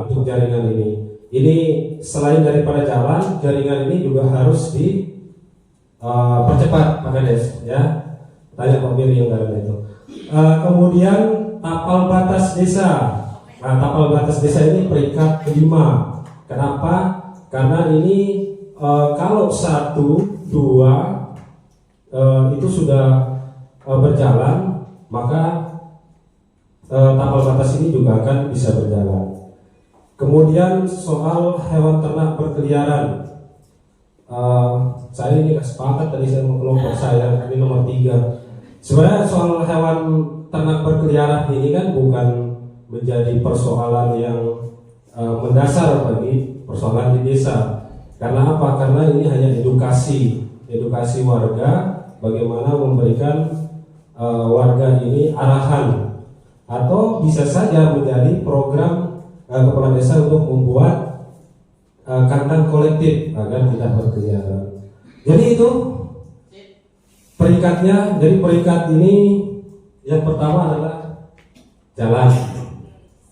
untuk jaringan ini. Ini selain daripada jalan, jaringan ini juga harus dipercepat Pak Kades ya. Tanya Pak Biri yang dalam itu. Kemudian tapal batas desa. Nah, tapal batas desa ini peringkat 5. Kenapa? Karena ini kalau 1, 2 itu sudah berjalan, maka tapal batas ini juga akan bisa berjalan. Kemudian soal hewan ternak berkeliaran, saya ini nggak sepakat, tadi saya mau kelompok saya ini nomor 3. Sebenarnya soal hewan ternak berkeliaran ini kan bukan menjadi persoalan yang mendasar bagi persoalan di desa. Karena apa? Karena ini hanya edukasi warga, bagaimana memberikan warga ini arahan, atau bisa saja menjadi program kepala desa untuk membuat kandang kolektif agar tidak berkeliaran. Jadi itu peringkatnya. Jadi peringkat ini yang pertama adalah jalan,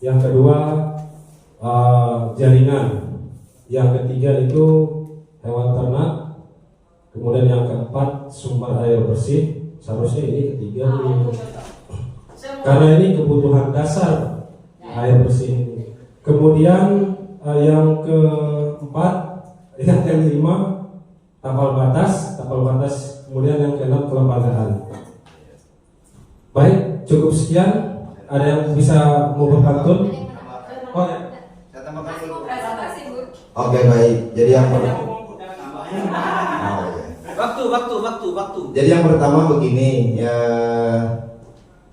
yang kedua jaringan, yang ketiga itu hewan ternak, kemudian yang keempat sumber air bersih. Seharusnya ini ketiga nih, karena ini kebutuhan dasar air bersih ini. Kemudian yang keempat, yang kelima tapal batas, kemudian yang keenam kelembagaan. Baik, cukup sekian. Ada yang bisa mau berpantun? Oh ya. Saya tambahkan dulu. Oke, baik. Jadi yang pertama. Waktu. Jadi yang pertama begini, ya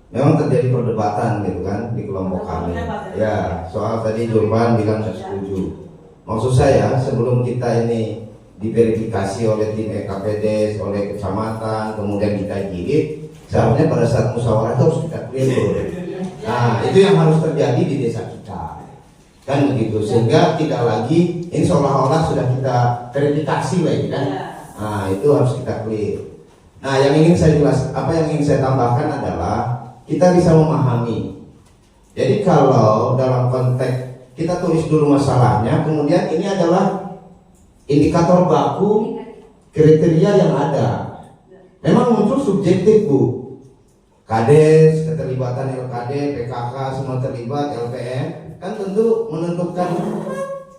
memang terjadi perdebatan gitu kan di kelompok kami. Ya, soal tadi Jurban bilang saya setuju. Maksud saya sebelum kita ini diverifikasi oleh tim EKPDes, oleh kecamatan, kemudian kita jilid, seharusnya pada saat musyawarah itu harus kita clear dulu. Nah, itu yang harus terjadi di desa kita. Kan begitu, sehingga tidak lagi ini seolah-olah sudah kita verifikasi lagi kan. Nah, itu harus kita clear. Nah, yang ingin saya tambahkan adalah kita bisa memahami. Jadi kalau dalam konteks kita tulis dulu masalahnya, kemudian ini adalah indikator baku kriteria yang ada. Memang muncul subjektif, Bu. Kades, keterlibatan LKD, PKK semua terlibat, LPM kan tentu menentukan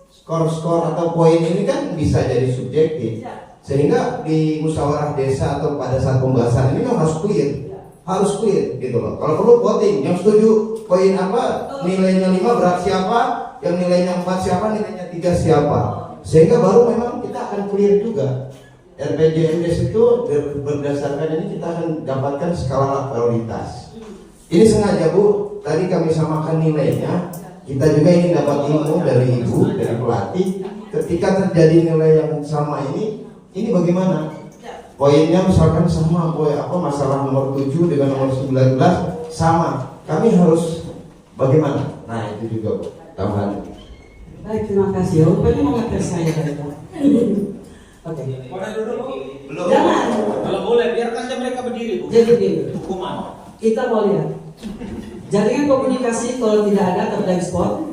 skor-skor atau poin ini kan bisa jadi subjektif. Sehingga di musyawarah desa atau pada saat pembahasan ini harus clear gitu loh. Kalau perlu voting, yang setuju poin apa, nilainya 5 berat siapa, yang nilainya 4 siapa, nilainya 3 siapa. Sehingga baru memang kita akan clear juga. RPJMDes itu berdasarkan ini kita akan dapatkan skala prioritas. Ini sengaja, Bu, tadi kami samakan nilainya. Kita juga ingin dapat ilmu dari Ibu, dari pelatih. Ketika terjadi nilai yang sama ini bagaimana? Poinnya misalkan sama, masalah nomor 7 dengan nomor 19 sama. Kami harus bagaimana? Nah, itu juga, Bu, tambahan. Baik, terima kasih. Rupanya mau ngetes saya tadi, Pak. Oke. Boleh duduk, Bu? Belum. Jangan. Kalau boleh, biarkan aja mereka berdiri, Bu. Jadi gini, Hukuman. kita mau lihat. Jaringan komunikasi kalau tidak ada terjadi spot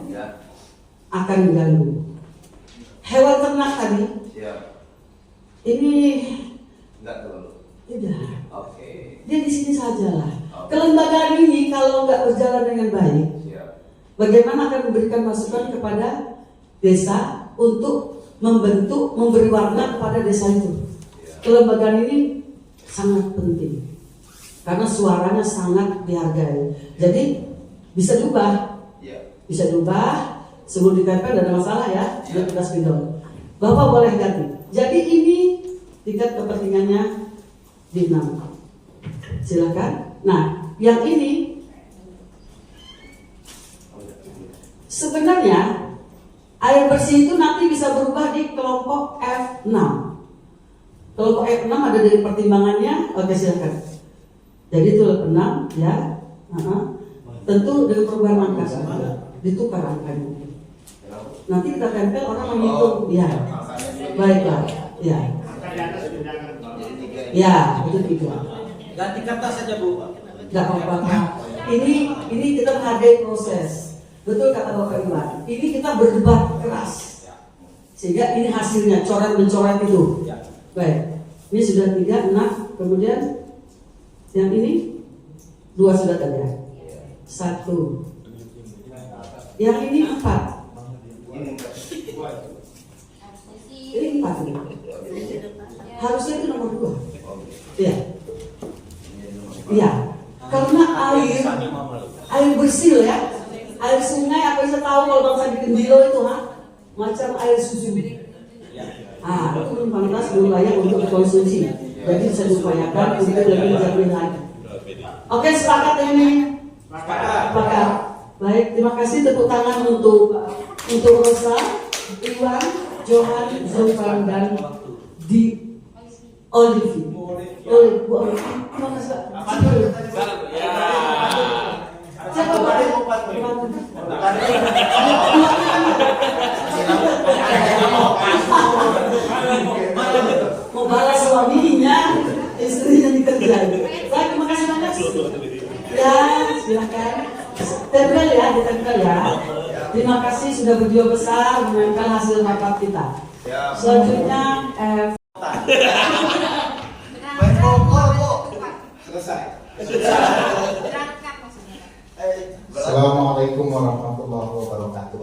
akan mengganggu. Hewan ternak tadi. Siap. Ini Enggak terlalu. tidak. Oke. Dia di sini sajalah. Kelembagaan ini kalau nggak berjalan dengan baik, Siap. bagaimana akan memberikan masukan kepada desa untuk membentuk, memberi warna kepada desa itu. Kelembagaan ini sangat penting karena suaranya sangat dihargai. Jadi bisa diubah, bisa diubah. Sebelum ditempel tidak ada masalah ya, sudah kita spidol. Bapak boleh ganti. Jadi ini tingkat kepentingannya di 6. Silakan. Nah, yang ini sebenarnya air bersih itu nanti bisa berubah di kelompok F6. Kelompok F6 ada dari pertimbangannya. Oke, silakan. Jadi itu 6 ya. Tentu dengan perubahan angka ditukar angkanya. Nanti kita tempel orang menghitung. Ya, baiklah. Ya. Ya, itu 3. Ganti kata saja, Bu. Gak apa-apa. Ini kita menghargai proses. Betul kata Bapak Iwan. Ini kita berdebat keras. Sehingga ini hasilnya coret-mencoret itu. Baik. Ini sudah 3, 6. Kemudian yang ini 2 sudah ada. 1. Yang ini 4. Ini 4 nih. Harusnya itu nomor 2. Iya. Iya. Karena air bersih ya. Air sungai apa bisa tahu kalau bangsa di Kendilo itu macam air susu. Itu belum pantas, belum layak untuk dikonsumsi. Jadi bisa diupayakan untuk lebih dijamin lagi. Oke, sepakat ini. Sepakat. Baik, terima kasih, tepuk tangan untuk Rosa, Iwan, Johan, Zulfan dan di Olivi. Bu Olivi. Terima kasih, Pak. Siapa Pak? Mau balas suaminya, istrinya dikerjain. Baik, terima kasih banyak. Ya, silakan. Tempel ya, ditempel ya. Terima kasih sudah berjiwa besar menempel hasil rapat kita. Selanjutnya Main pokok, Bu. Selesai. Assalamualaikum warahmatullahi wabarakatuh.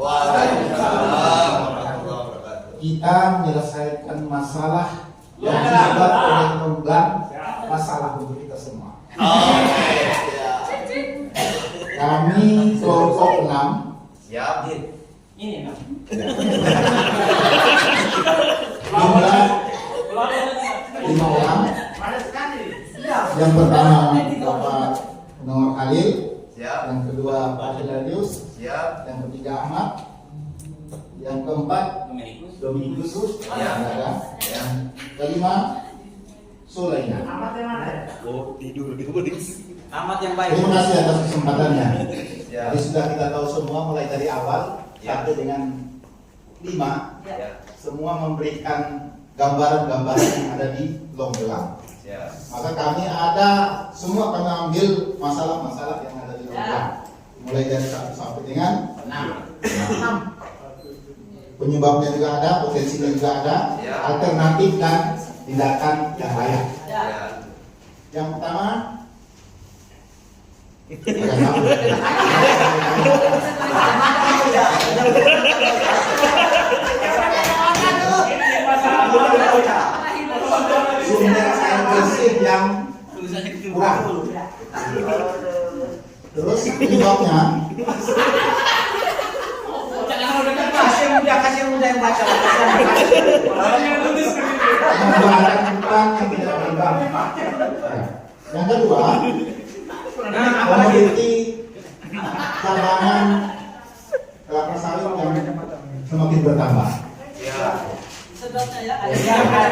kita menyelesaikan masalah yang disebut oleh Nonggang, masalah untuk kita semua. Kami kelompok 6. Siap. Ini nah. Jumlah 5 orang. Yang pertama Bapak Nur Khalil, Siap. yang kedua Pak Hilarius, Siap. yang ketiga Ahmad, yang keempat Dominikus, Ya. ada. Yang kelima Sulaiman. Amat yang baik. Terima kasih atas kesempatannya. Ya. Jadi sudah kita tahu semua mulai dari awal Ya. 1 dengan 5, Ya. semua memberikan gambaran-gambaran yang ada di Longgelang. Siap. Maka kami ada semua kami ambil masalah-masalah yang ada di Longgelang. Mulai dari 1 sampai dengan 6. Penyebabnya juga ada, potensinya juga ada, Ya. alternatif dan tindakan yang layak. Ya. Yang pertama, agak tahu. Sumber air bersih yang kurang. Terus penyebabnya Kasih mudah yang baca. pembaharan hutan yang tidak berimbang. Yang kedua, komoditi cadangan kelapa sawit yang semakin bertambah. Ya.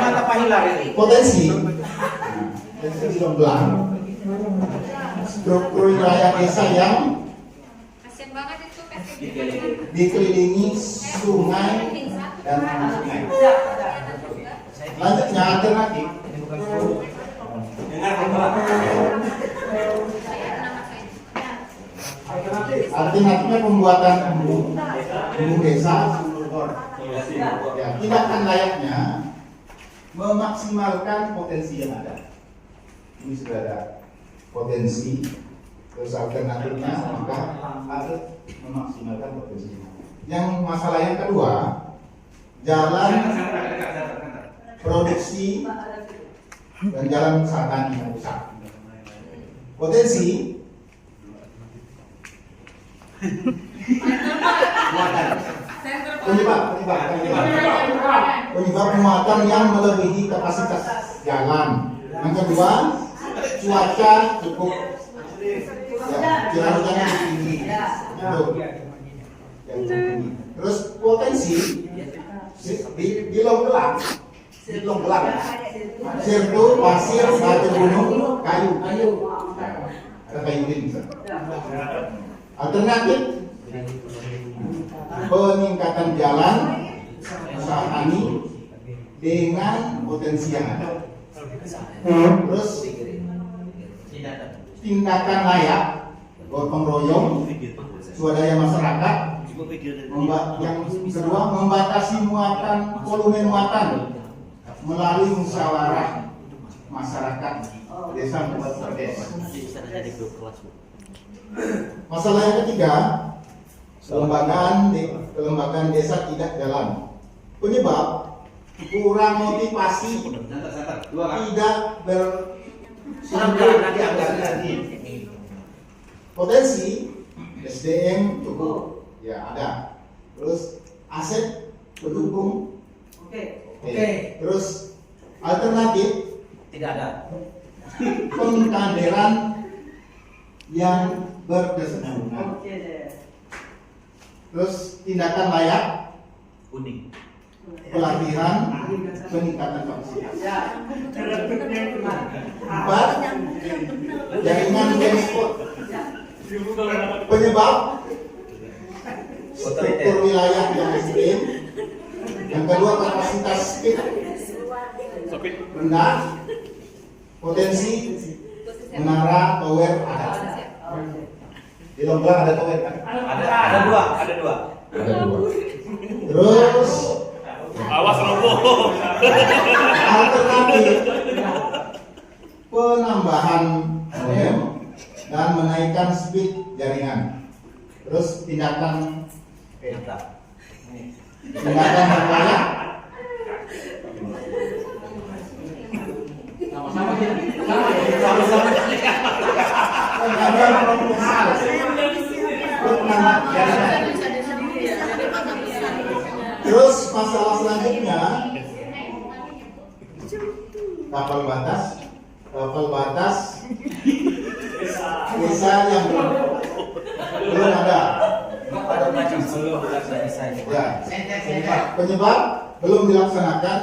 Mata Pak Hilar ini. Potensi di Longgelang, struktur wilayah desa yang Kasian banget itu dikelilingi sungai dan sungai. Selanjutnya alternatif alternatifnya pembuatan embung desa. Ya, tindakan layaknya memaksimalkan potensi yang ada. Ini sudah ada potensi, terus alternatifnya maka harus memaksimalkan potensi. Yang masalah yang kedua, jalan produksi dan jalan usaha tani yang rusak. Potensi penyebab muatan yang melebihi kapasitas jalan. Yang kedua, cuaca cukup curah hujannya tinggi. Itu yang tinggi. Terus potensi di Longgelang, sirtu, pasir, batu gunung, kayu. Ada kayu ini bisa. Alternatif peningkatan jalan usaha tani dengan potensi yang ada. Terus tindakan layak gotong royong swadaya masyarakat. Yang kedua, membatasi muatan volume muatan melalui musyawarah masyarakat desa per desa. Masalah yang ketiga, kelembagaan desa tidak jalan. Penyebab kurang motivasi, tidak potensi SDM cukup, ya ada. Terus aset pendukung, oke. Terus alternatif Tidak ada. pengkaderan yang berkesinambungan. Terus tindakan layak, pelatihan, peningkatan kapasitas. 4, jaringan transport. Penyebab struktur wilayah yang ekstrim. Yang kedua, kapasitas speed rendah. Potensi menara tower ada. Di Longgelang ada tower kan? Ada dua. Ada dua. Terus Awas roboh. alternatif penambahan modem dan menaikkan speed jaringan. Terus tindakan yang layak Terus masalah selanjutnya kapal batas desa yang belum ada. Ya, penyebab belum dilaksanakan.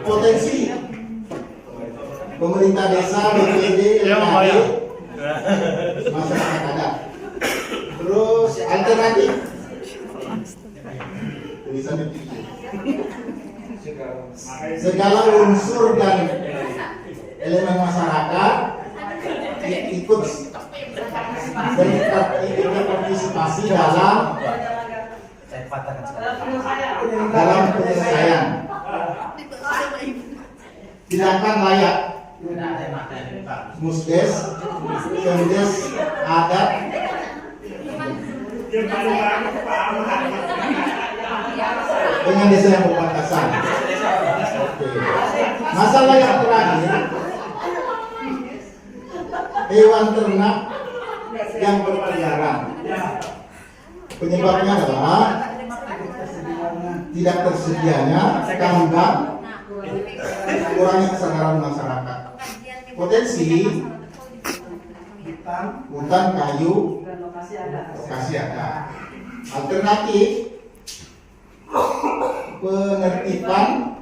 Potensi pemerintah desa, BPD, LKD, masyarakat adat. Terus alternatif tulisan dipikir. Segala unsur dan elemen masyarakat ikut berpartisipasi dalam penyelesaian. Tindakan layak Musdes, Kemdes, adat, dengan desa yang berbatasan. Masalah yang terakhir, hewan ternak yang berkeliaran. Penyebabnya adalah tidak tersedianya kandang, kurangnya kesadaran masyarakat. Potensi hutan kayu lokasi ada. Alternatif penertiban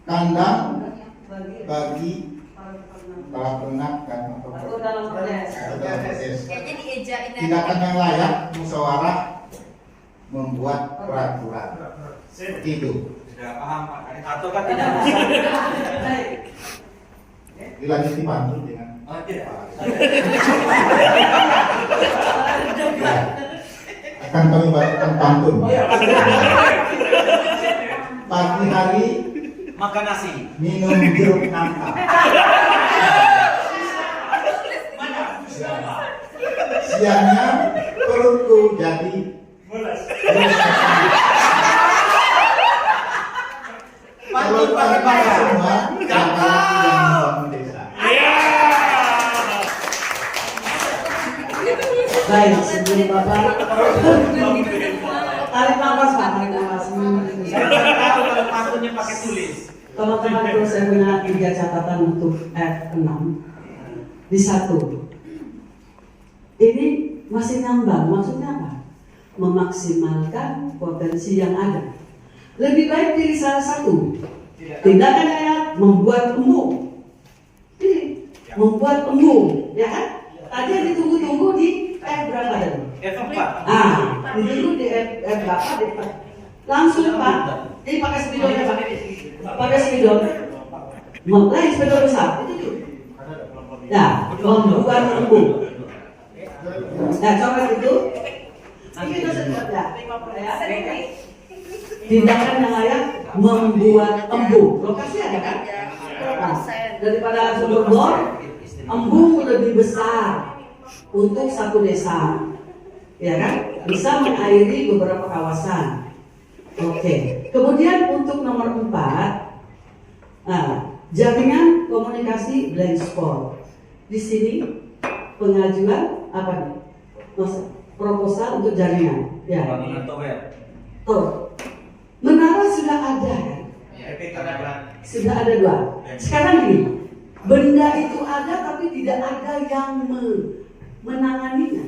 kandang bagi para ternak dan dalam proses. Tindakan yang layak musyawarah membuat peraturan. Seperti itu. Sudah paham Pak? Atau kan tidak bisa? Dilanjuti pantun dengan. Oh tidak. Ya. Akan kami bacakan pantun. Pagi hari makan nasi, minum jeruk nangka. Siangnya perutku jadi pantun pakai bayar. semua yang membangun desa. Baik, sebelum Bapak tarik nafas Pak, tarik nafas. Kalau pantunnya pakai tulis. Teman-teman terus saya punya 3 catatan untuk F6. Di 1, ini masih ngambang, maksudnya apa? Memaksimalkan potensi yang ada. Lebih baik dari salah satu. Tindakan ayat membuat embung. Ini membuat embung, ya kan? Tadi yang ditunggu-tunggu di F berapa tadi? F4. Ditunggu di F berapa? Langsung Pak. Ini pakai spidolnya Pak. Pakai spidol. Mulai spidol besar. Itu tuh. Nah, membuat embung. Nah, coba itu. Ini itu ya. Tindakan yang layak membuat embung. Lokasi ada kan? Nah, daripada sumber bor, embung lebih besar untuk satu desa, ya kan? Bisa mengairi beberapa kawasan. Oke. Kemudian untuk nomor 4, jaringan komunikasi blind spot. Di sini pengajuan apa nih? Proposal untuk jaringan. Ya. Tuh. Menara sudah ada kan? Sudah ada 2. Sekarang gini, benda itu ada tapi tidak ada yang menanganinya.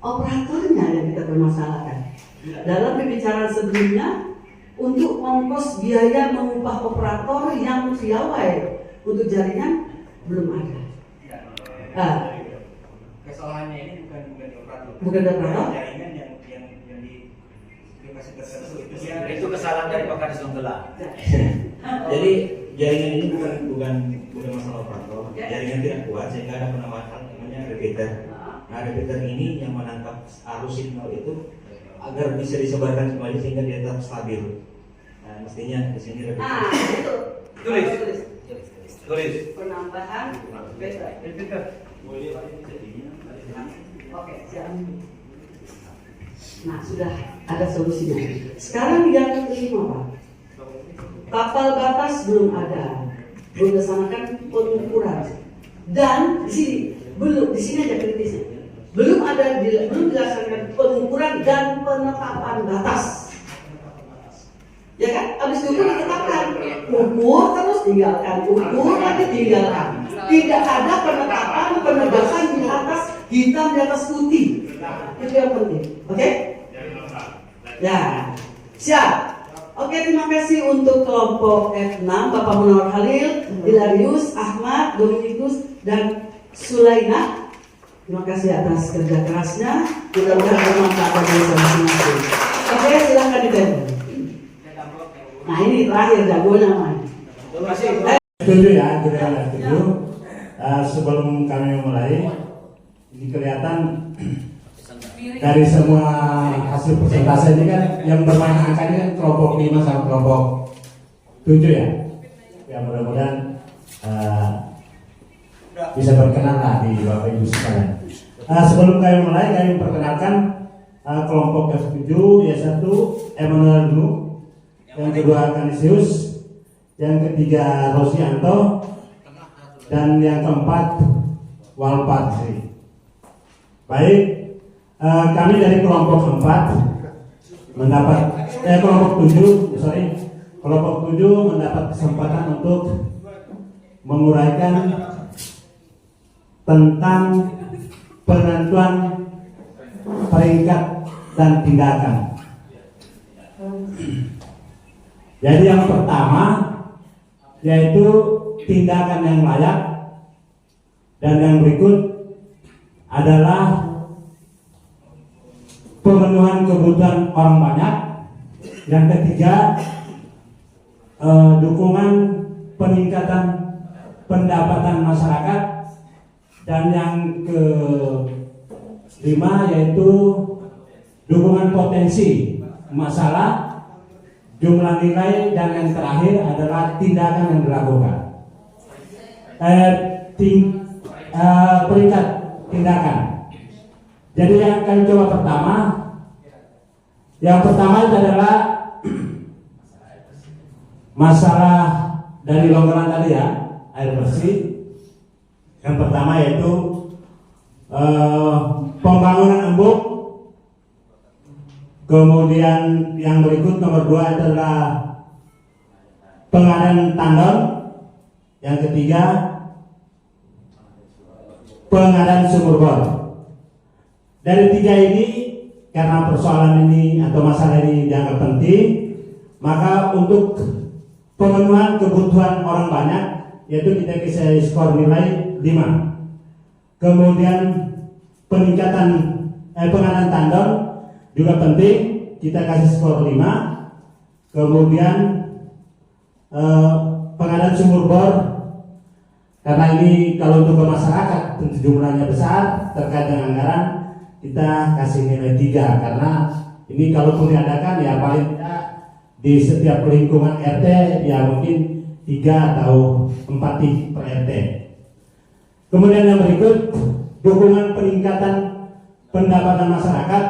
Operatornya yang kita permasalahkan. Dalam pembicaraan sebelumnya, untuk ongkos biaya mengupah operator yang piawai untuk jaringan belum ada. Kesalahannya ini bukan di operator. Bukan di operator? Jaringan yang di lokasi tertentu itu kesalahan dari Pakar Donggala. Jadi jaringan ini bukan masalah operator. Jaringan tidak kuat sehingga ada penambahan namanya repeater. Nah, repeater ini yang menangkap arus signal itu agar bisa disebarkan kembali sehingga dia tetap stabil. Nah, mestinya di sini repeater. Itu. Tulis. Penambahan repeater. Oke, siap. Nah, sudah ada solusinya. Sekarang yang kelima Pak. Kapal batas belum ada. Belum dilaksanakan pengukuran. Dan di sini belum, di sini aja kritisnya. Belum dilaksanakan pengukuran dan penetapan batas. Ya kan? Habis ukur ditetapkan, ukur terus tinggalkan, ukur lagi tinggalkan. Tidak ada penetapan, penegasan di atas hitam di atas putih. Itu yang penting. Oke? Ya, siap. Oke, terima kasih untuk kelompok F6, Bapak Munawar Halil, Hilarius, Ahmad, Dominikus, dan Sulaina. Terima kasih atas kerja kerasnya. Mudah-mudahan bermanfaat bagi masing-masing. Oke, silahkan ditanya. Nah ini terakhir jagonya man. Setuju ya, kita setuju. Sebelum kami mulai, ini kelihatan dari semua hasil persentase ini kan yang bermain angka ini kan kelompok 5 sama kelompok 7 ya. Ya mudah-mudahan bisa berkenan lah di Bapak Ibu sekalian. Sebelum kami mulai, kami perkenalkan kelompok F7, yang satu Emmanuel Nu, yang kedua Kanisius, yang ketiga Rosianto, dan yang keempat Walpatri. Baik, kami dari kelompok 4 mendapat kelompok 7 mendapat kesempatan untuk menguraikan tentang penentuan peringkat dan tindakan. Jadi yang pertama yaitu tindakan yang layak, dan yang berikut adalah pemenuhan kebutuhan orang banyak. Yang ketiga dukungan peningkatan pendapatan masyarakat, dan yang kelima yaitu dukungan potensi masalah, jumlah nilai, dan yang terakhir adalah tindakan yang dilakukan. Peringkat tindakan. Jadi yang kami coba pertama, yang pertama itu adalah masalah dari longgaran tadi ya, air bersih. Yang pertama yaitu pembangunan embung. Kemudian yang berikut nomor 2 adalah pengadaan tandon. Yang ketiga pengadaan sumur bor. Dari 3 ini, karena persoalan ini atau masalah ini dianggap penting, maka untuk pemenuhan kebutuhan orang banyak, yaitu kita kasih skor nilai 5. Kemudian peningkatan pengadaan tandon juga penting, kita kasih skor 5. Kemudian pengadaan sumur bor, karena ini kalau untuk masyarakat tentu jumlahnya besar terkait dengan anggaran, kita kasih nilai 3, karena ini kalaupun diadakan ya paling tidak di setiap lingkungan RT ya mungkin 3 atau 4 per RT. Kemudian yang berikut dukungan peningkatan pendapatan masyarakat,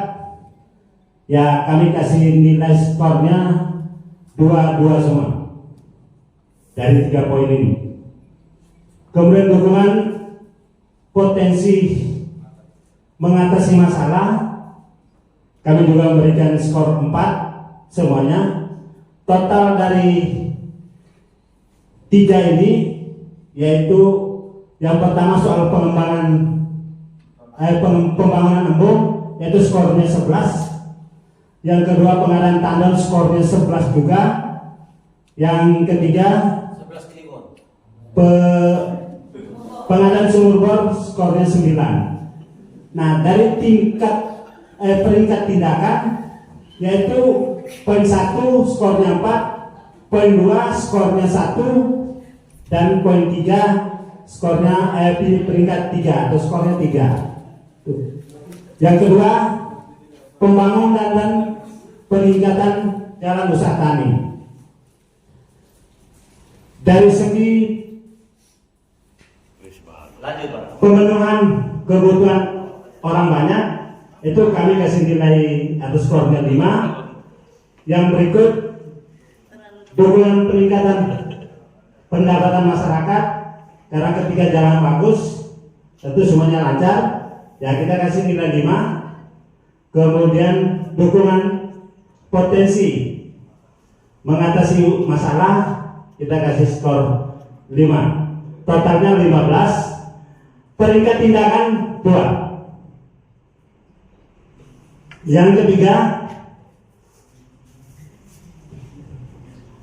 ya kami kasih nilai skornya 2 semua dari 3 poin ini. Kemudian dukungan potensi mengatasi masalah, kami juga memberikan skor 4 semuanya. Total dari 3 ini yaitu yang pertama soal pembangunan embung, yaitu skornya 11. Yang kedua pengadaan tandon, skornya 11 juga. Yang ketiga pengadaan sumur bor, skornya 9. Nah, dari tingkat peringkat tindakan yaitu poin 1 skornya 4, poin 2 skornya 1, dan poin 3 skornya peringkat 3 atau skornya 3. Yang kedua pembangunan dan peningkatan jalan usaha tani. Dari segi pemenuhan kebutuhan orang banyak, itu kami kasih nilai atau skornya 5. Yang berikut dukungan peningkatan pendapatan masyarakat, karena ketika jalan bagus tentu semuanya lancar, ya kita kasih nilai 5. Kemudian dukungan potensi mengatasi masalah kita kasih skor 5. Totalnya 15. Peringkat tindakan 2. Yang ketiga,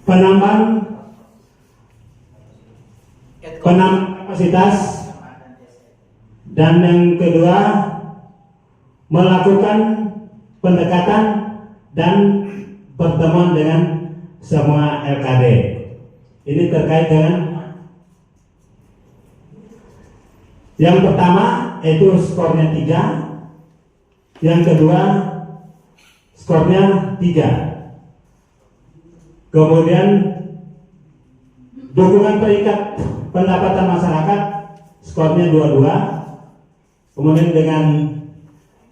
penambahan kapasitas, dan yang kedua melakukan pendekatan dan pertemuan dengan semua LKD. Ini terkait dengan yang pertama itu skornya 3, yang kedua skornya 3. Kemudian dukungan peringkat pendapatan masyarakat skornya 22. Kemudian dengan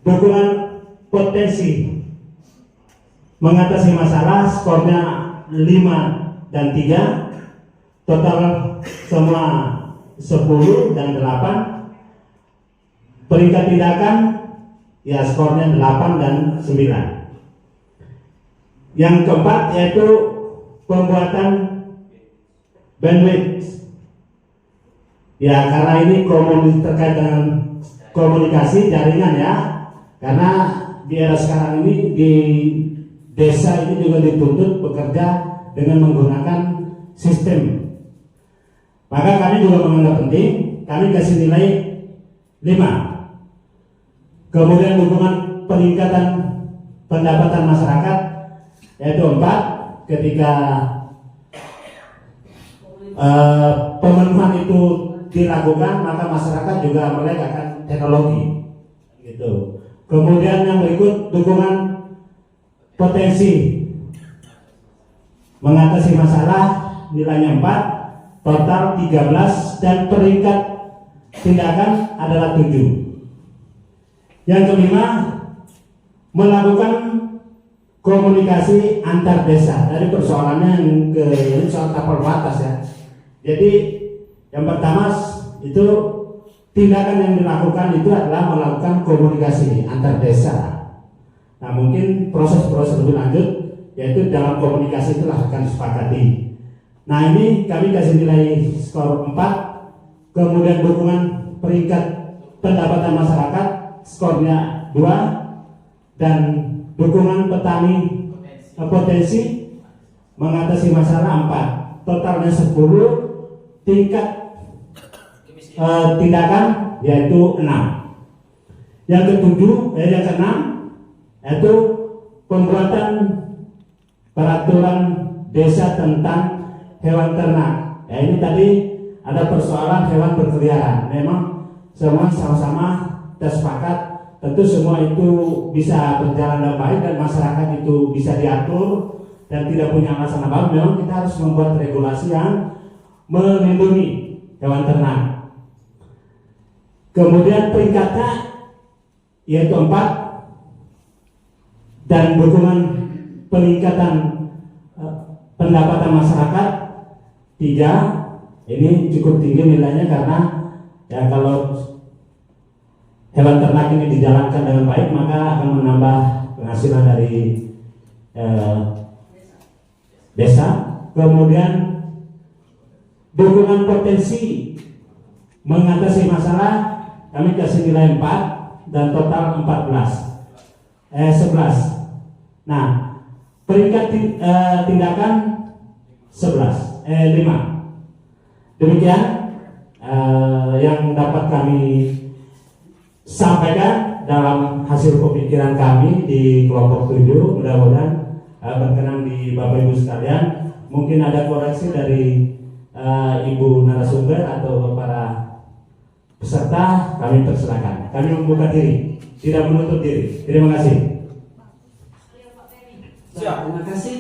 dukungan potensi mengatasi masalah skornya 5 dan 3. Total semua 10 dan 8. Peringkat tindakan ya skornya 8 dan 9. Yang keempat yaitu pembuatan bandwidth. Ya karena ini terkait dengan komunikasi jaringan ya. Karena di era sekarang ini di desa ini juga dituntut bekerja dengan menggunakan sistem. Maka kami juga menganggap penting, kami kasih nilai 5. Kemudian dukungan peningkatan pendapatan masyarakat yaitu 4. Ketika pemenuhan itu dilakukan maka masyarakat juga melek akan teknologi gitu. Kemudian yang berikut dukungan potensi mengatasi masalah nilainya 4, total 13, dan peringkat tindakan adalah 7. Yang kelima, melakukan komunikasi antar desa. Dari persoalannya yang ini soal tapal batas ya. Jadi yang pertama itu tindakan yang dilakukan itu adalah melakukan komunikasi antar desa. Nah mungkin proses-proses lebih lanjut yaitu dalam komunikasi itulah akan disepakati. Nah ini kami kasih nilai skor 4. Kemudian dukungan peringkat pendapatan masyarakat skornya 2, dan dukungan petani potensi mengatasi masalah 4. Totalnya 10. Tingkat tindakan yaitu 6. Yang keenam yaitu pembuatan peraturan desa tentang hewan ternak. Ya ini tadi ada persoalan hewan berkeliaran. Memang semua sama-sama tersepakat, tentu semua itu bisa berjalan dengan baik dan masyarakat itu bisa diatur dan tidak punya alasan apa. Memang kita harus membuat regulasi yang melindungi hewan ternak. Kemudian peringkatnya yaitu 4, dan dukungan peningkatan pendapatan masyarakat 3. Ini cukup tinggi nilainya karena ya kalau hewan ternak ini dijalankan dengan baik maka akan menambah penghasilan dari desa. Kemudian dukungan potensi mengatasi masalah kami kasih nilai 4 dan total 11. Nah, peringkat tindakan 5. Demikian yang dapat kami sampaikan dalam hasil pemikiran kami di kelompok 7. Mudah-mudahan berkenan di Bapak Ibu sekalian. Mungkin ada koreksi dari Ibu narasumber atau para peserta, kami persilakan. Kami membuka diri, tidak menutup diri. Terima kasih. Terima kasih.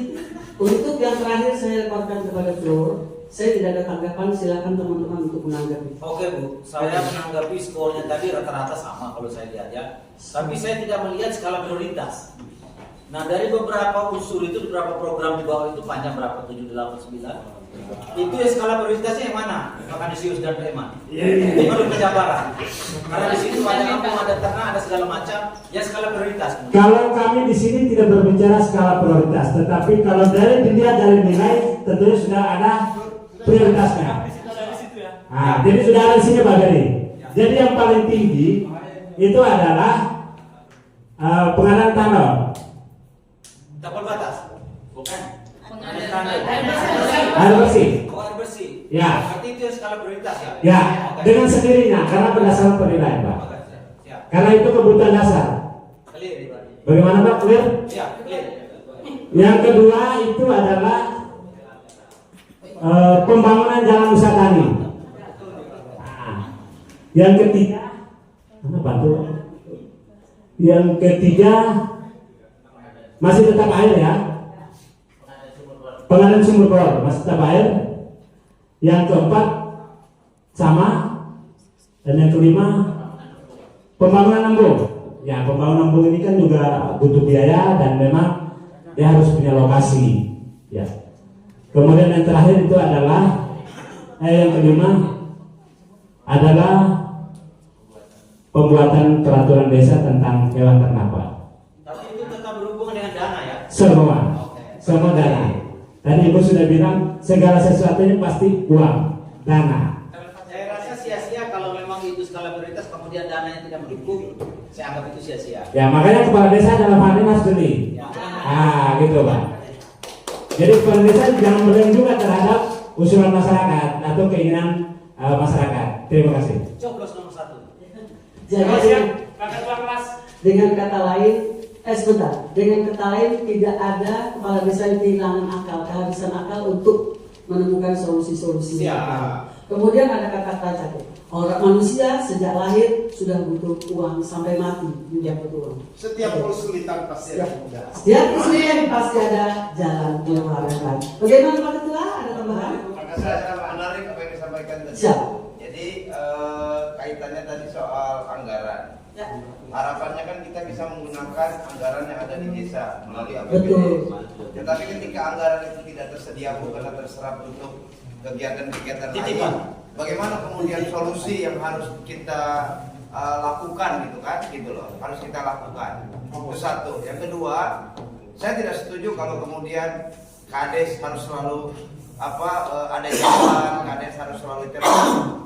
Untuk yang terakhir saya laporkan kepada floor. Saya tidak ada tanggapan, silakan teman-teman untuk menanggapi. Oke Bu, saya menanggapi skornya tadi rata-rata sama kalau saya lihat ya. Tapi saya tidak melihat skala prioritas. Nah dari beberapa unsur itu, beberapa program di bawah itu panjang berapa? 7, 8, 9. Itu skala prioritasnya yang mana? Makanisius dan Preman. Ini baru penjabaran. Karena di sini banyak kampung, ada ternak, ada segala macam. Ya skala prioritas. Kalau kami di sini tidak berbicara skala prioritas, tetapi kalau dari dilihat dari nilai, tentunya sudah ada prioritasnya. Nah, jadi sudah ada di sini Pak Gani. Jadi yang paling tinggi itu adalah pengadaan tanah. Tapal batas? Bukan. Air bersih. Oh, air bersih. Ya. Berarti itu skala prioritas ya? Ya, dengan sendirinya karena berdasarkan penilaian Pak. Karena itu kebutuhan dasar. Bagaimana Pak? Clear? Ya, clear. Yang kedua itu adalah pembangunan jalan usaha tani. Yang ketiga, Yang ketiga masih tetap air ya. Pengadaan sumber bor masih tetap air. Yang keempat sama, dan yang kelima pembangunan embung. Ya, pembangunan embung ini kan juga butuh biaya dan memang dia harus punya lokasi. Ya. Kemudian yang terakhir itu adalah yang kelima adalah pembuatan peraturan desa tentang hewan ternak Pak. Tapi itu tetap berhubungan dengan dana ya? Semua dana. Tadi Ibu sudah bilang segala sesuatunya pasti uang, dana. Saya rasa sia-sia kalau memang itu skala prioritas kemudian dananya tidak mendukung. Saya anggap itu sia-sia. Ya makanya kepala desa dalam hal ini harus gini. Gitu Pak. Jadi kepala desa jangan berlebihan juga terhadap usulan masyarakat atau keinginan masyarakat. Terima kasih. Coblos nomor 1. Jadi dengan kata lain, dengan kata lain tidak ada kepala desa yang kehilangan akal, kehabisan akal untuk menemukan solusi-solusi. Kemudian ada kata-kata orang manusia sejak lahir sudah butuh uang sampai mati juga butuh uang. Setiap kesulitan pasti ada mudah. Setiap kesulitan pasti ada jalan keluar. Bagaimana Pak Ketua? Ada tambahan? Maka saya menarik apa yang disampaikan tadi. Siap. Jadi kaitannya tadi soal anggaran. Ya. Harapannya kan kita bisa menggunakan anggaran yang ada di desa melalui APBD. Betul. Tetapi ketika anggaran itu tidak tersedia karena terserap untuk kegiatan-kegiatan lain, bagaimana kemudian solusi yang harus kita lakukan gitu kan, gitu loh, harus kita lakukan. Itu satu. Yang kedua, saya tidak setuju kalau kemudian Kades harus selalu ada jalan, Kades harus selalu terus.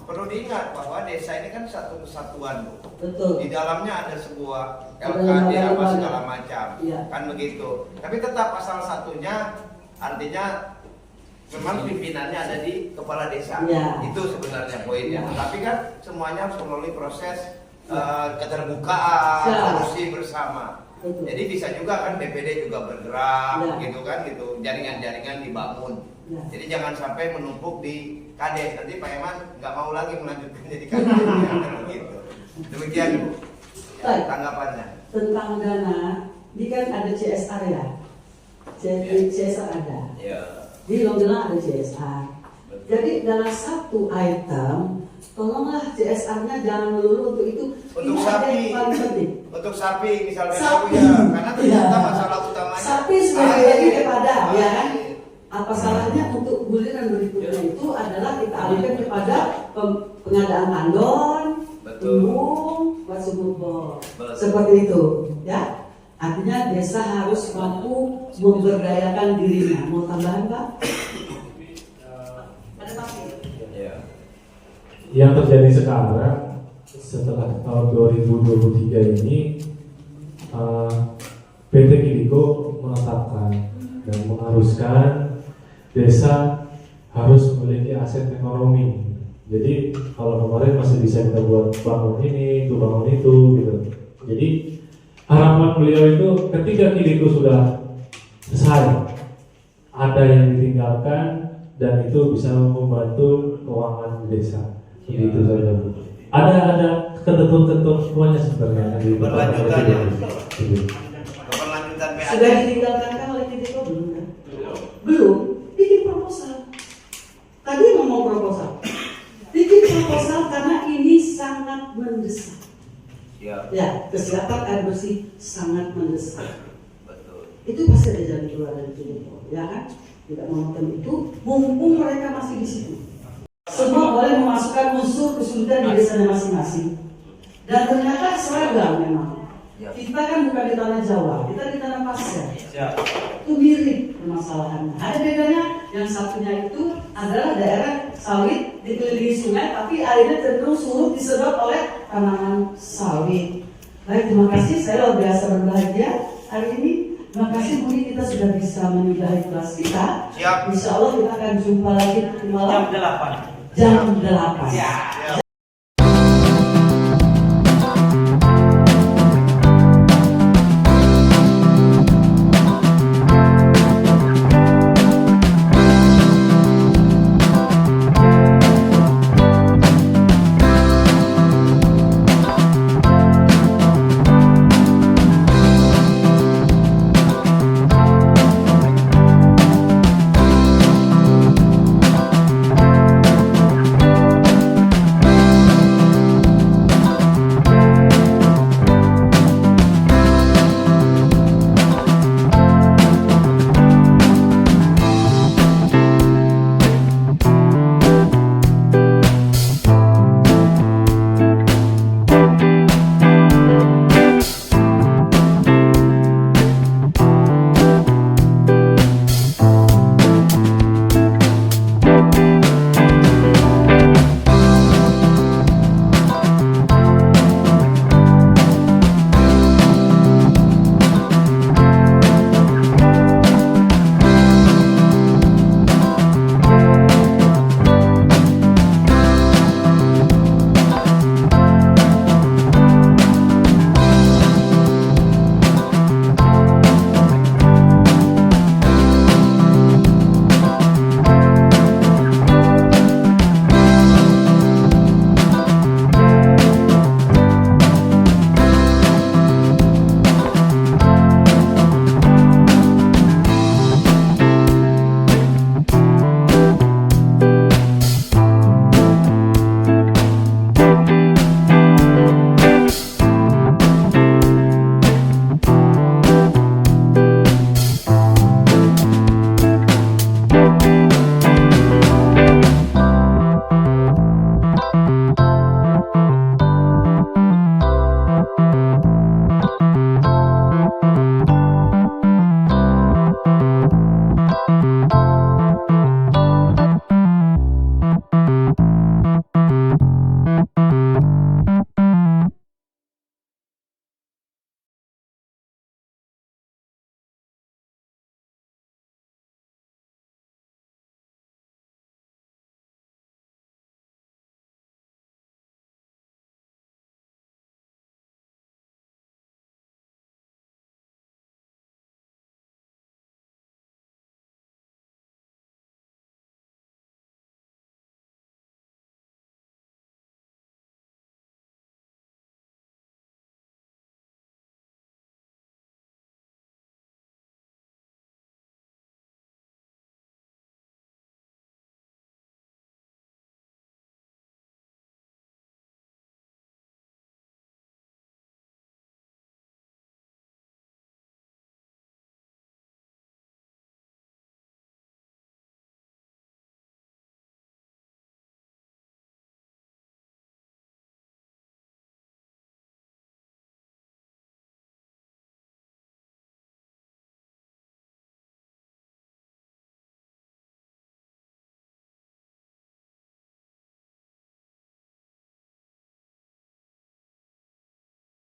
Perlu diingat bahwa desa ini kan satu kesatuan, Bu. Betul. Di dalamnya ada sebuah LKD apa segala macam, kan begitu. Tapi tetap pasal satunya artinya memang pimpinannya ada di kepala desa. Itu sebenarnya poinnya. Tapi kan semuanya harus melalui proses keterbukaan, solusi bersama. Jadi bisa juga kan BPD juga bergerak, gitu kan, gitu. Jaringan-jaringan dibangun. Jadi jangan sampai menumpuk di Kades. Nanti Pak Eman nggak mau lagi melanjutkan jadi Kades. Gitu. Demikian Bu. Tanggapannya. Tentang dana, ini kan ada CSR ya. CSR ada. Di Longgela ada CSR. Jadi dalam satu item, tolonglah CSR-nya jangan melulu untuk itu. Untuk ini sapi, yang paling penting. untuk sapi misalnya Sapi. karena ternyata masalah utamanya. Sapi sudah dibagi kepada, ya kan? Apa salahnya untuk guliran berikutnya itu adalah kita alihkan kepada pengadaan tandon, embung, sumur bor, seperti itu, ya. Artinya desa harus mampu memberdayakan dirinya. Mau tambahan Pak? Yang terjadi sekarang setelah tahun 2023 ini PT Kidiko menetapkan dan mengharuskan desa harus memiliki aset ekonomi. Jadi kalau kemarin masih bisa kita buat bangun ini, itu bangun itu, gitu. Jadi harapan beliau itu ketika Kidiko sudah selesai, ada yang ditinggalkan dan itu bisa membantu keuangan desa. Begitu saja Bu. Ada ketentuan semuanya sebenarnya di berlanjutan ya. Sudah ditinggalkan oleh Kidiko belum kan? Belum. Bikin proposal. Tadi ngomong proposal. Bikin proposal karena ini sangat mendesak. Ya, kesehatan air bersih sangat mendesak. itu pasti ada jalan keluar dari itu, ya kan? Tidak menonton itu, mumpung mereka masih di situ. Semua boleh memasukkan unsur kesulitan di desanya masing-masing. Dan ternyata seragam memang. Kita kan bukan di tanah Jawa, kita di tanah Pasir. Itu mirip permasalahannya. Ada bedanya, yang satunya itu adalah daerah sawit dikelilingi sungai, tapi airnya cenderung surut disedot oleh tanaman sawit. Baik, terima kasih. Saya luar biasa berbahagia hari ini. Terima kasih Budi, kita sudah bisa menyudahi kelas kita. Insya Allah kita akan jumpa lagi malam Jam 8. Jam 8.